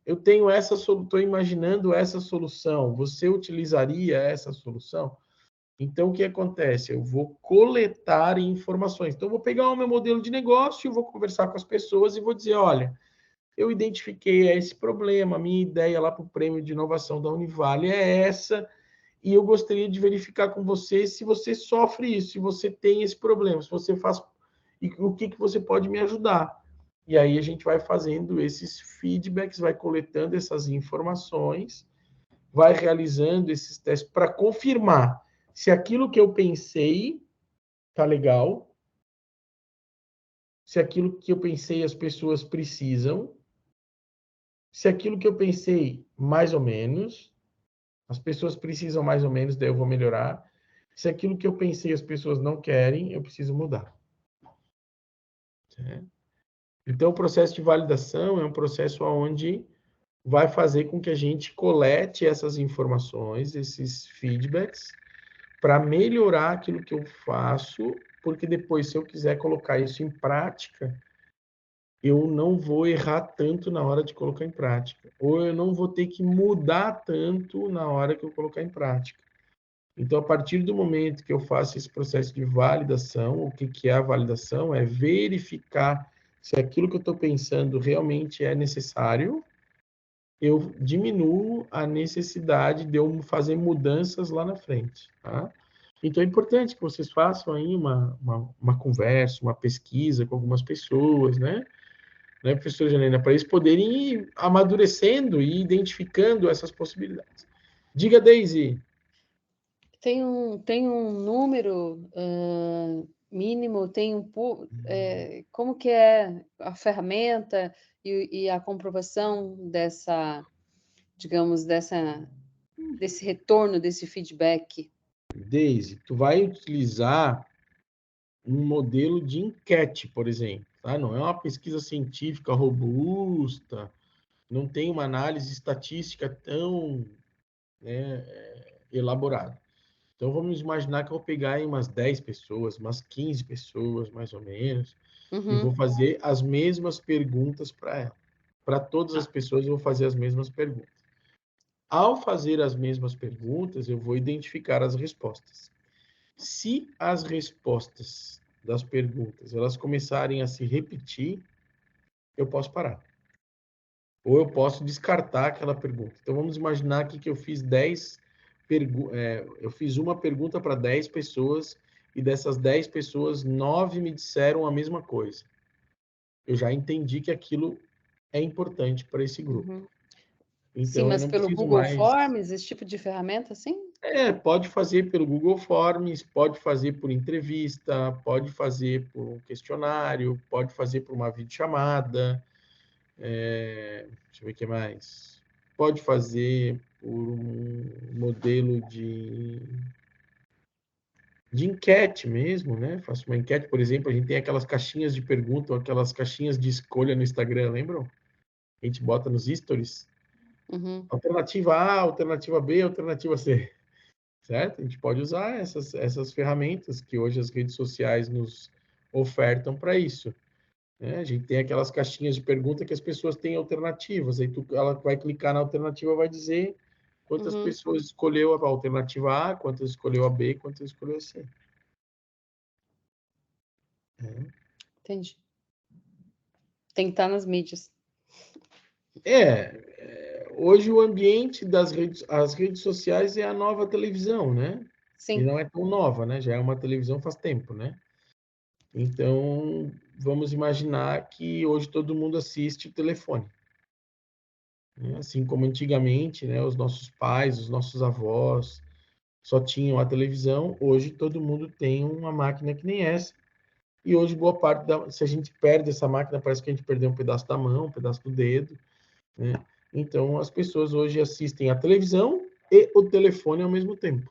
Eu tenho estou imaginando essa solução, você utilizaria essa solução? Então, o que acontece? Eu vou coletar informações. Então, eu vou pegar o meu modelo de negócio, vou conversar com as pessoas e vou dizer, olha, eu identifiquei esse problema, a minha ideia lá para o prêmio de inovação da Univale é essa, e eu gostaria de verificar com você se você sofre isso, se você tem esse problema, se você faz, e o que você pode me ajudar. E aí a gente vai fazendo esses feedbacks, vai coletando essas informações, vai realizando esses testes para confirmar se aquilo que eu pensei tá legal, se aquilo que eu pensei as pessoas precisam, se aquilo que eu pensei mais ou menos, as pessoas precisam mais ou menos, daí eu vou melhorar. Se aquilo que eu pensei as pessoas não querem, eu preciso mudar. Certo? Então, o processo de validação é um processo onde vai fazer com que a gente colete essas informações, esses feedbacks, para melhorar aquilo que eu faço, porque depois, se eu quiser colocar isso em prática, eu não vou errar tanto na hora de colocar em prática, ou eu não vou ter que mudar tanto na hora que eu colocar em prática. Então, a partir do momento que eu faço esse processo de validação, o que é a validação? É verificar se aquilo que eu estou pensando realmente é necessário, eu diminuo a necessidade de eu fazer mudanças lá na frente. Tá? Então, é importante que vocês façam aí uma conversa, uma pesquisa com algumas pessoas, né? Professora Janaína, para eles poderem ir amadurecendo e identificando essas possibilidades. Diga, Daisy. Tem um número mínimo, como que é a ferramenta e a comprovação digamos, desse retorno, desse feedback? Daisy, tu vai utilizar um modelo de enquete, por exemplo, tá? Não é uma pesquisa científica robusta, não tem uma análise estatística tão, né, elaborada. Então, vamos imaginar que eu vou pegar aí umas 10 pessoas, umas 15 pessoas, mais ou menos, e vou fazer as mesmas perguntas para ela. Para todas as pessoas, eu vou fazer as mesmas perguntas. Ao fazer as mesmas perguntas, eu vou identificar as respostas. Se as respostas das perguntas elas começarem a se repetir, eu posso parar. Ou eu posso descartar aquela pergunta. Então, vamos imaginar aqui que eu fiz eu fiz uma pergunta para 10 pessoas e dessas 10 pessoas, 9 me disseram a mesma coisa. Eu já entendi que aquilo é importante para esse grupo. Então, sim, mas eu não pelo preciso Google mais... Forms, esse tipo de ferramenta, sim? Pode fazer pelo Google Forms, pode fazer por entrevista, pode fazer por um questionário, pode fazer por uma videochamada. Deixa eu ver o que mais. Pode fazer por um modelo de enquete mesmo, né? Faço uma enquete, por exemplo, a gente tem aquelas caixinhas de pergunta, ou aquelas caixinhas de escolha no Instagram, lembram? A gente bota nos stories. Alternativa A, alternativa B, alternativa C. Certo? A gente pode usar essas ferramentas que hoje as redes sociais nos ofertam para isso. Né? A gente tem aquelas caixinhas de pergunta que as pessoas têm alternativas. Aí ela vai clicar na alternativa, vai dizer quantas pessoas escolheu a alternativa A, quantas escolheu a B, quantas escolheu a C. Entendi. Tem que estar nas mídias. Hoje o ambiente as redes sociais é a nova televisão, né? Sim. E não é tão nova, né? Já é uma televisão faz tempo, né? Então, vamos imaginar que hoje todo mundo assiste o telefone. Assim como antigamente, né, os nossos pais, os nossos avós só tinham a televisão, hoje todo mundo tem uma máquina que nem essa. E hoje, boa parte se a gente perde essa máquina, parece que a gente perdeu um pedaço da mão, um pedaço do dedo. Né? Então, as pessoas hoje assistem a televisão e o telefone ao mesmo tempo.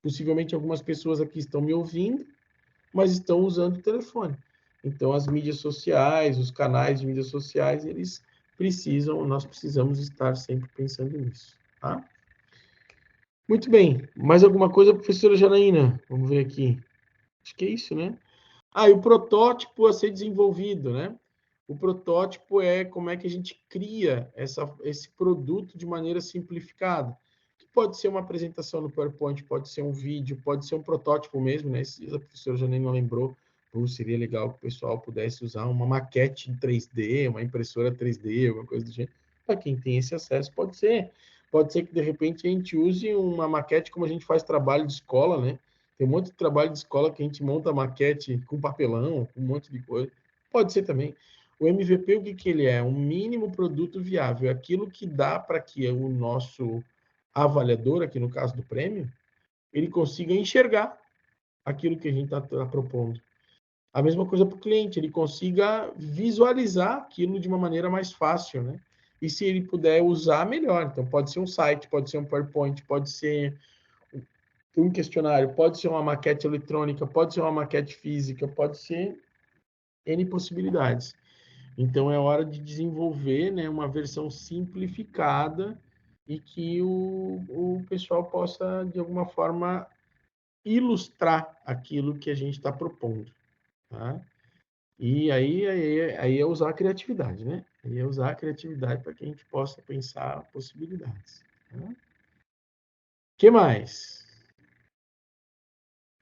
Possivelmente algumas pessoas aqui estão me ouvindo, mas estão usando o telefone. Então, as mídias sociais, os canais de mídias sociais, nós precisamos estar sempre pensando nisso, tá? Muito bem. Mais alguma coisa, professora Janaína? Vamos ver aqui. Acho que é isso, né? E o protótipo a ser desenvolvido, né? O protótipo é como é que a gente cria esse produto de maneira simplificada. Que pode ser uma apresentação no PowerPoint, pode ser um vídeo, pode ser um protótipo mesmo, né? A professora Janaína lembrou, seria legal que o pessoal pudesse usar uma maquete em 3D, uma impressora 3D, alguma coisa do gênero. Para quem tem esse acesso, pode ser. Pode ser que, de repente, a gente use uma maquete como a gente faz trabalho de escola, né? Tem um monte de trabalho de escola que a gente monta maquete com papelão, com um monte de coisa. Pode ser também. O MVP, o que ele é? Um mínimo produto viável. É aquilo que dá para que o nosso avaliador, aqui no caso do prêmio, ele consiga enxergar aquilo que a gente está propondo. A mesma coisa para o cliente, ele consiga visualizar aquilo de uma maneira mais fácil, né? E se ele puder usar, melhor. Então, pode ser um site, pode ser um PowerPoint, pode ser um questionário, pode ser uma maquete eletrônica, pode ser uma maquete física, pode ser N possibilidades. Então, é hora de desenvolver, né, uma versão simplificada e que o pessoal possa, de alguma forma, ilustrar aquilo que a gente está propondo. Tá? E aí é usar a criatividade, né? Aí é usar a criatividade para que a gente possa pensar possibilidades. Tá? Que mais?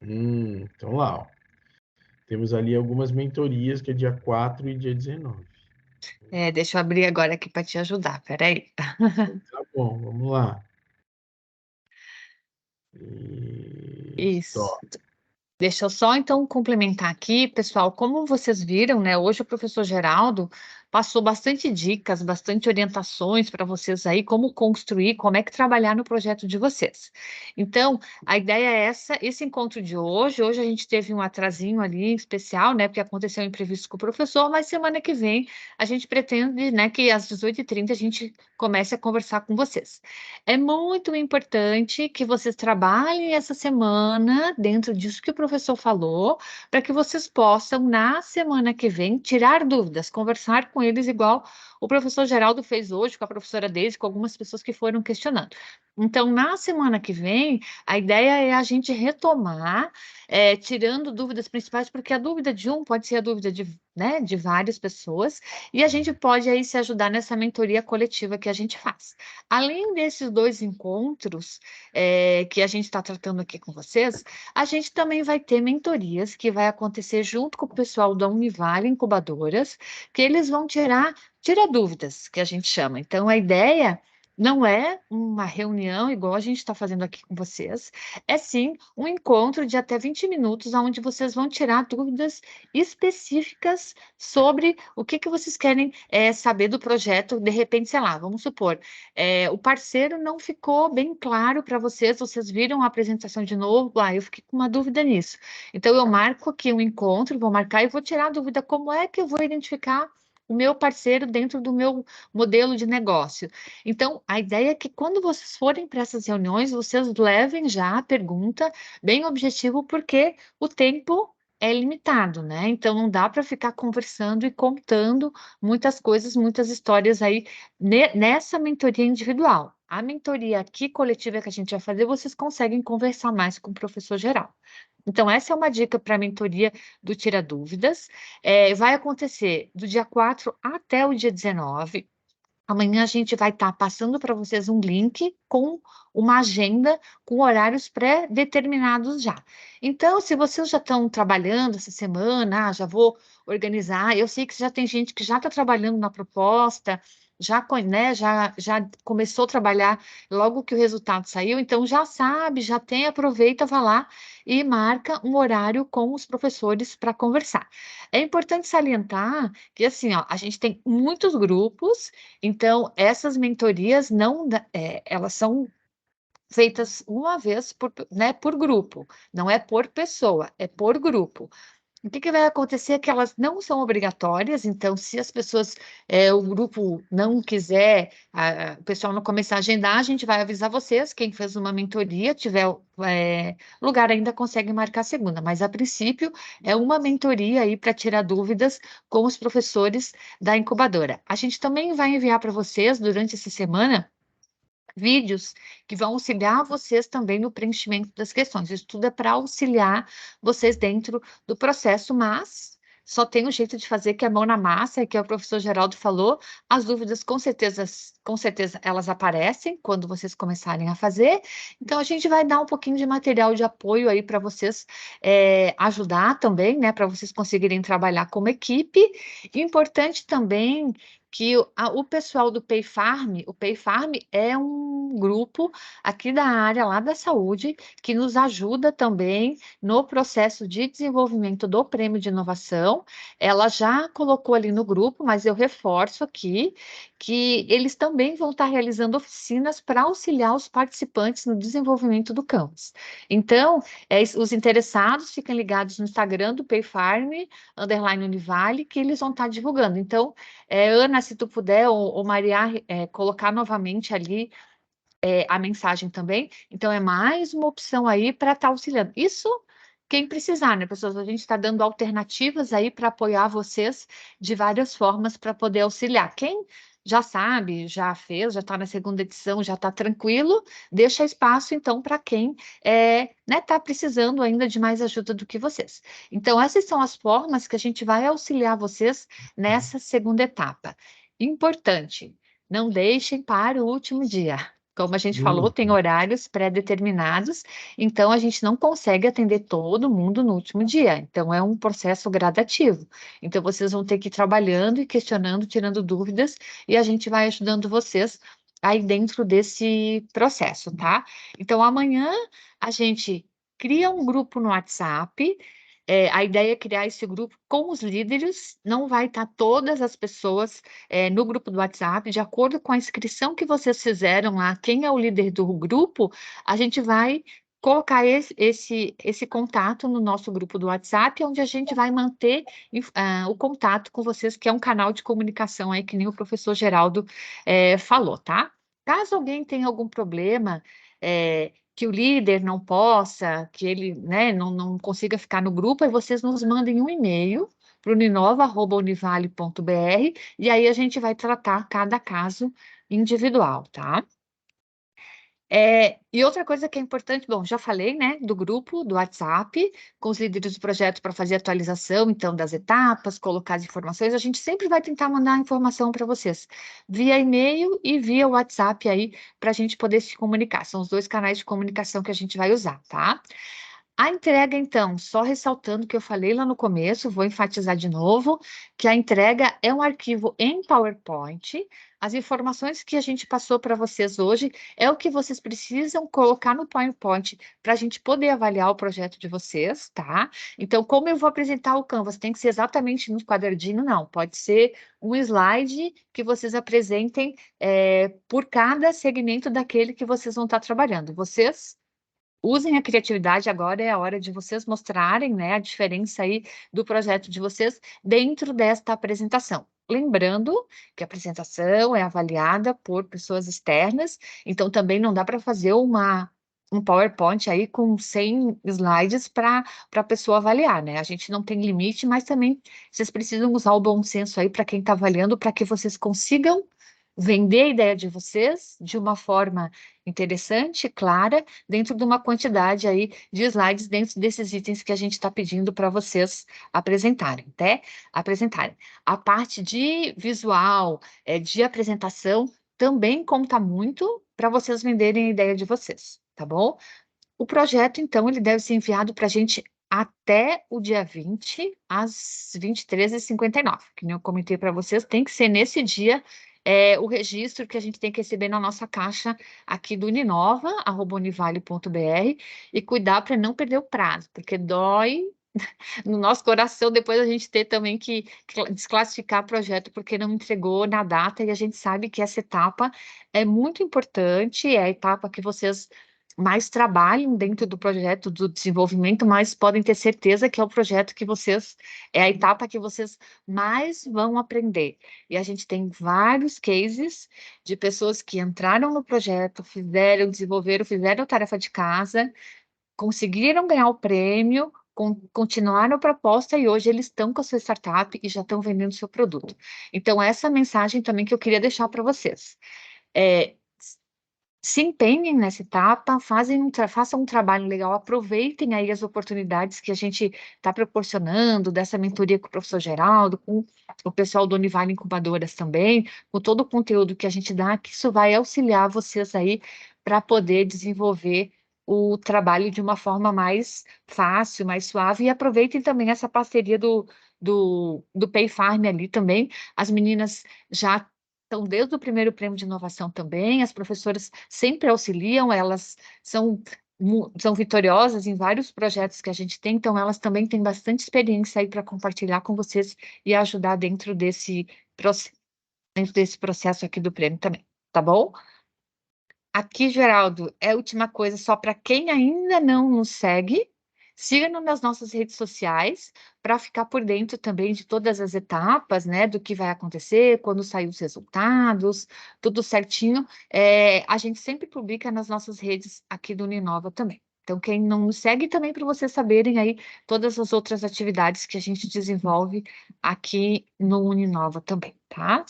Então lá, ó. Temos ali algumas mentorias, que é dia 4 e dia 19. Deixa eu abrir agora aqui para te ajudar, peraí. Tá bom, vamos lá. Isso. Deixa eu só, então, complementar aqui, pessoal, como vocês viram, né, hoje o professor Geraldo passou bastante dicas, bastante orientações para vocês aí, como construir, como é que trabalhar no projeto de vocês. Então, a ideia é essa, esse encontro de hoje a gente teve um atrasinho ali especial, né, porque aconteceu um imprevisto com o professor, mas semana que vem a gente pretende, né, que às 18h30 a gente comece a conversar com vocês. É muito importante que vocês trabalhem essa semana dentro disso que o professor falou, para que vocês possam, na semana que vem, tirar dúvidas, conversar com eles, igual o professor Geraldo fez hoje com a professora Deise, com algumas pessoas que foram questionando. Então, na semana que vem, a ideia é a gente retomar, tirando dúvidas principais, porque a dúvida de um pode ser a dúvida de, né, de várias pessoas, e a gente pode aí se ajudar nessa mentoria coletiva que a gente faz. Além desses 2 encontros que a gente está tratando aqui com vocês, a gente também vai ter mentorias que vai acontecer junto com o pessoal da Univale Incubadoras, que eles vão tirar dúvidas, que a gente chama. Então, a ideia não é uma reunião igual a gente está fazendo aqui com vocês, é sim um encontro de até 20 minutos, onde vocês vão tirar dúvidas específicas sobre o que vocês querem saber do projeto. De repente, sei lá, vamos supor, o parceiro não ficou bem claro para vocês, vocês viram a apresentação de novo, eu fiquei com uma dúvida nisso. Então, eu marco aqui um encontro, vou marcar e vou tirar a dúvida, como é que eu vou identificar o meu parceiro dentro do meu modelo de negócio. Então, a ideia é que quando vocês forem para essas reuniões, vocês levem já a pergunta bem objetivo, porque o tempo é limitado, né? Então, não dá para ficar conversando e contando muitas coisas, muitas histórias aí nessa mentoria individual. A mentoria aqui coletiva que a gente vai fazer, vocês conseguem conversar mais com o professor geral. Então, essa é uma dica para a mentoria do Tira Dúvidas. Vai acontecer do dia 4 até o dia 19. Amanhã a gente vai estar passando para vocês um link com uma agenda com horários pré-determinados já. Então, se vocês já estão trabalhando essa semana, já vou organizar, eu sei que já tem gente que já está trabalhando na proposta, né, já começou a trabalhar logo que o resultado saiu, então já sabe, já tem, aproveita, vai lá e marca um horário com os professores para conversar. É importante salientar que, assim, ó, a gente tem muitos grupos, então essas mentorias elas são feitas uma vez né, por grupo, não é por pessoa, é por grupo. O que vai acontecer é que elas não são obrigatórias, então, se as pessoas, o grupo não quiser, o pessoal não começar a agendar, a gente vai avisar vocês, quem fez uma mentoria, tiver lugar ainda consegue marcar a segunda, mas a princípio é uma mentoria aí para tirar dúvidas com os professores da incubadora. A gente também vai enviar para vocês, durante essa semana, vídeos que vão auxiliar vocês também no preenchimento das questões. Isso tudo é para auxiliar vocês dentro do processo, mas só tem um jeito de fazer, que é a mão na massa, que é o professor Geraldo falou. As dúvidas, com certeza, elas aparecem quando vocês começarem a fazer. Então, a gente vai dar um pouquinho de material de apoio aí para vocês ajudar também, né, para vocês conseguirem trabalhar como equipe. Importante também que o pessoal do Pay Farm, o Pay Farm é um grupo aqui da área lá da saúde que nos ajuda também no processo de desenvolvimento do prêmio de inovação. Ela já colocou ali no grupo, mas eu reforço aqui que eles também vão estar realizando oficinas para auxiliar os participantes no desenvolvimento do campus. Então, os interessados fiquem ligados no Instagram do Pay Farm, _Univale, que eles vão estar divulgando. Então, Ana, se tu puder, ou Maria, colocar novamente ali a mensagem também. Então, é mais uma opção aí para estar auxiliando. Isso quem precisar, né, pessoas? A gente está dando alternativas aí para apoiar vocês de várias formas para poder auxiliar. Quem já sabe, já fez, já está na segunda edição, já está tranquilo, deixa espaço, então, para quem está precisando ainda de mais ajuda do que vocês. Então, essas são as formas que a gente vai auxiliar vocês nessa segunda etapa. Importante, não deixem para o último dia. Como a gente falou, tem horários pré-determinados, então a gente não consegue atender todo mundo no último dia. Então, é um processo gradativo. Então, vocês vão ter que ir trabalhando e questionando, tirando dúvidas, e a gente vai ajudando vocês aí dentro desse processo, tá? Então, amanhã a gente cria um grupo no WhatsApp. A ideia é criar esse grupo com os líderes, não vai estar todas as pessoas no grupo do WhatsApp, de acordo com a inscrição que vocês fizeram lá, quem é o líder do grupo, a gente vai colocar esse contato no nosso grupo do WhatsApp, onde a gente vai manter o contato com vocês, que é um canal de comunicação aí, que nem o professor Geraldo falou, tá? Caso alguém tenha algum problema, que o líder não possa, que ele, né, não consiga ficar no grupo, aí vocês nos mandem um e-mail para o uninova@univale.br e aí a gente vai tratar cada caso individual, tá? E outra coisa que é importante, bom, já falei, né, do grupo, do WhatsApp, com os líderes do projeto para fazer atualização, então, das etapas, colocar as informações, a gente sempre vai tentar mandar informação para vocês, via e-mail e via WhatsApp aí, para a gente poder se comunicar, são os 2 canais de comunicação que a gente vai usar, tá? A entrega, então, só ressaltando que eu falei lá no começo, vou enfatizar de novo, que a entrega é um arquivo em PowerPoint. As informações que a gente passou para vocês hoje é o que vocês precisam colocar no PowerPoint para a gente poder avaliar o projeto de vocês, tá? Então, como eu vou apresentar o Canvas, tem que ser exatamente no quadradinho? Não, pode ser um slide que vocês apresentem por cada segmento daquele que vocês vão estar trabalhando. Vocês usem a criatividade, agora é a hora de vocês mostrarem, né, a diferença aí do projeto de vocês dentro desta apresentação. Lembrando que a apresentação é avaliada por pessoas externas, então também não dá para fazer um PowerPoint aí com 100 slides para a pessoa avaliar, né? A gente não tem limite, mas também vocês precisam usar o bom senso aí para quem está avaliando, para que vocês consigam vender a ideia de vocês de uma forma interessante, clara, dentro de uma quantidade aí de slides dentro desses itens que a gente está pedindo para vocês apresentarem, né? A parte de visual, de apresentação, também conta muito para vocês venderem a ideia de vocês, tá bom? O projeto, então, ele deve ser enviado para a gente até o dia 20, às 23h59, que nem eu comentei para vocês, tem que ser nesse dia o registro que a gente tem que receber na nossa caixa aqui do uninova@univale.br e cuidar para não perder o prazo, porque dói no nosso coração depois a gente ter também que desclassificar o projeto porque não entregou na data, e a gente sabe que essa etapa é muito importante, é a etapa que vocês mais trabalham dentro do projeto do desenvolvimento, mas podem ter certeza que é o projeto que vocês, é a etapa que vocês mais vão aprender. E a gente tem vários cases de pessoas que entraram no projeto, desenvolveram, fizeram a tarefa de casa, conseguiram ganhar o prêmio, continuaram a proposta e hoje eles estão com a sua startup e já estão vendendo o seu produto. Então, essa mensagem também que eu queria deixar para vocês. Se empenhem nessa etapa, façam um trabalho legal, aproveitem aí as oportunidades que a gente está proporcionando, dessa mentoria com o professor Geraldo, com o pessoal do Univale Incubadoras também, com todo o conteúdo que a gente dá, que isso vai auxiliar vocês aí para poder desenvolver o trabalho de uma forma mais fácil, mais suave, e aproveitem também essa parceria do Pay Farm ali também. As meninas já estão desde o primeiro prêmio de inovação também, as professoras sempre auxiliam, elas são vitoriosas em vários projetos que a gente tem, então elas também têm bastante experiência aí para compartilhar com vocês e ajudar dentro desse processo aqui do prêmio também, tá bom? Aqui, Geraldo, é a última coisa, só para quem ainda não nos segue, siga-nos nas nossas redes sociais para ficar por dentro também de todas as etapas, né, do que vai acontecer, quando sair os resultados, tudo certinho. A gente sempre publica nas nossas redes aqui do Uninova também. Então, quem não nos segue também para vocês saberem aí todas as outras atividades que a gente desenvolve aqui no Uninova também, tá?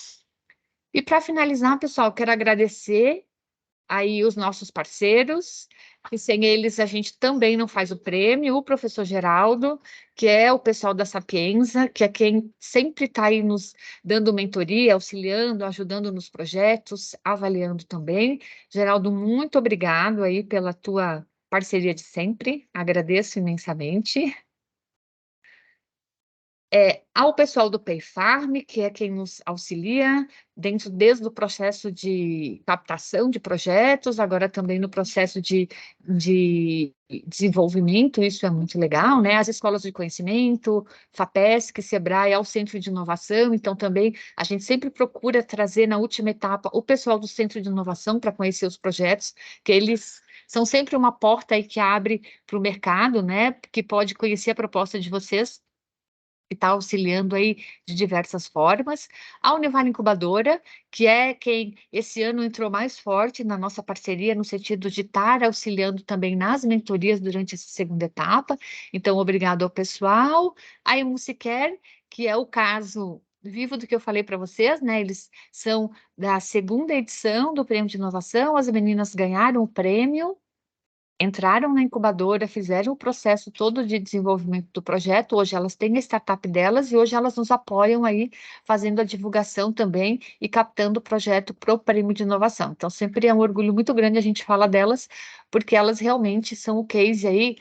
E para finalizar, pessoal, quero agradecer aí os nossos parceiros, e sem eles a gente também não faz o prêmio, o professor Geraldo, que é o pessoal da Sapienza, que é quem sempre está aí nos dando mentoria, auxiliando, ajudando nos projetos, avaliando também. Geraldo, muito obrigado aí pela tua parceria de sempre, agradeço imensamente. Ao pessoal do PayFarm, que é quem nos auxilia desde o processo de captação de projetos, agora também no processo de desenvolvimento, isso é muito legal, né? As escolas de conhecimento, FAPESC, SEBRAE, ao Centro de Inovação, então também a gente sempre procura trazer na última etapa o pessoal do Centro de Inovação para conhecer os projetos, que eles são sempre uma porta aí que abre para o mercado, né? Que pode conhecer a proposta de vocês que está auxiliando aí de diversas formas. A Univale Incubadora, que é quem esse ano entrou mais forte na nossa parceria, no sentido de estar auxiliando também nas mentorias durante essa segunda etapa. Então, obrigado ao pessoal. A Emusiquer, que é o caso vivo do que eu falei para vocês, né? Eles são da segunda edição do Prêmio de Inovação, as meninas ganharam o prêmio, entraram na incubadora, fizeram o processo todo de desenvolvimento do projeto. Hoje elas têm a startup delas e hoje elas nos apoiam aí, fazendo a divulgação também e captando o projeto para o prêmio de inovação. Então, sempre é um orgulho muito grande a gente falar delas, porque elas realmente são o case aí,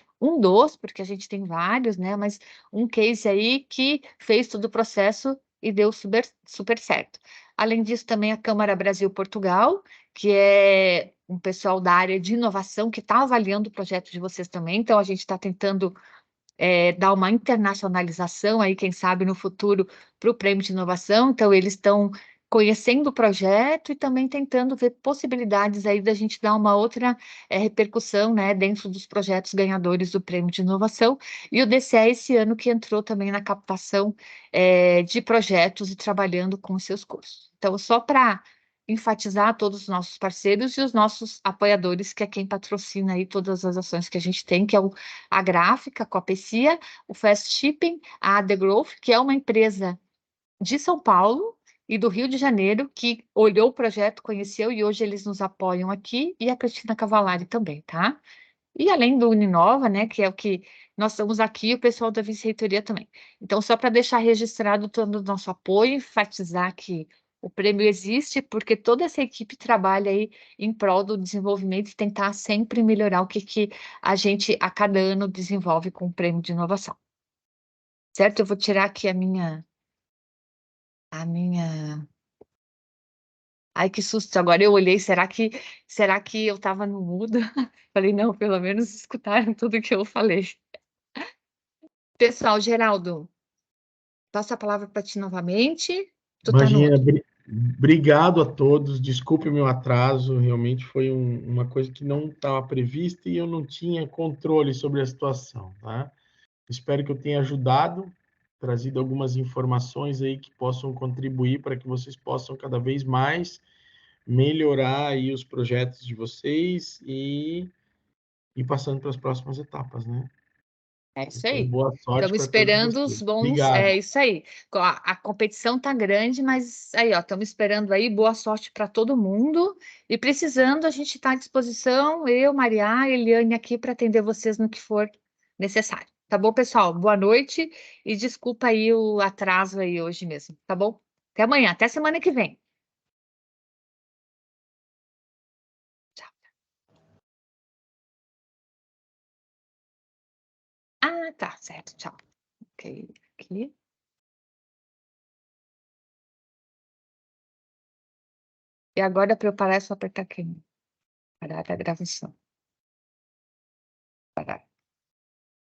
porque a gente tem vários, né? Mas um case aí que fez todo o processo e deu super, super certo. Além disso, também a Câmara Brasil-Portugal, que é um pessoal da área de inovação que está avaliando o projeto de vocês também. Então, a gente está tentando dar uma internacionalização aí, quem sabe, no futuro, para o Prêmio de Inovação. Então, eles estão conhecendo o projeto e também tentando ver possibilidades aí da gente dar uma outra repercussão, né, dentro dos projetos ganhadores do Prêmio de Inovação. E o DCE esse ano que entrou também na captação de projetos e trabalhando com os seus cursos. Então, só para enfatizar todos os nossos parceiros e os nossos apoiadores, que é quem patrocina aí todas as ações que a gente tem, que é a Gráfica, com a Pecia, o Fast Shipping, a The Growth, que é uma empresa de São Paulo e do Rio de Janeiro, que olhou o projeto, conheceu e hoje eles nos apoiam aqui, e a Cristina Cavalari também, tá? E além do Uninova, né, que é o que nós estamos aqui, o pessoal da Vice-Reitoria também. Então, só para deixar registrado todo o nosso apoio, enfatizar que o prêmio existe porque toda essa equipe trabalha aí em prol do desenvolvimento e tentar sempre melhorar o que a gente, a cada ano, desenvolve com o prêmio de inovação. Certo? Eu vou tirar aqui a minha... Ai, que susto! Agora eu olhei, será que eu estava no mudo? Falei, não, pelo menos escutaram tudo que eu falei. Pessoal, Geraldo, passo a palavra para ti novamente. Tu tá no Imagina, mudo. obrigado a todos. Desculpe o meu atraso, realmente foi uma coisa que não estava prevista e eu não tinha controle sobre a situação, tá? Espero que eu tenha ajudado, trazido algumas informações aí que possam contribuir para que vocês possam cada vez mais melhorar aí os projetos de vocês e ir passando para as próximas etapas, né? É isso Então, aí. boa sorte Estamos para todos esperando vocês. os bons. Obrigado. É isso aí. A competição tá grande, mas aí, ó, estamos esperando aí. Boa sorte para todo mundo. E precisando, a gente está à disposição, eu, Maria, Eliane aqui para atender vocês no que for necessário. Tá bom, pessoal? Boa noite e desculpa aí o atraso aí hoje mesmo, tá bom? Até amanhã, até semana que vem. Tchau. Ah, tá, certo. Tchau. Ok, aqui. E agora, para eu parar, é só apertar aqui. Parar a gravação.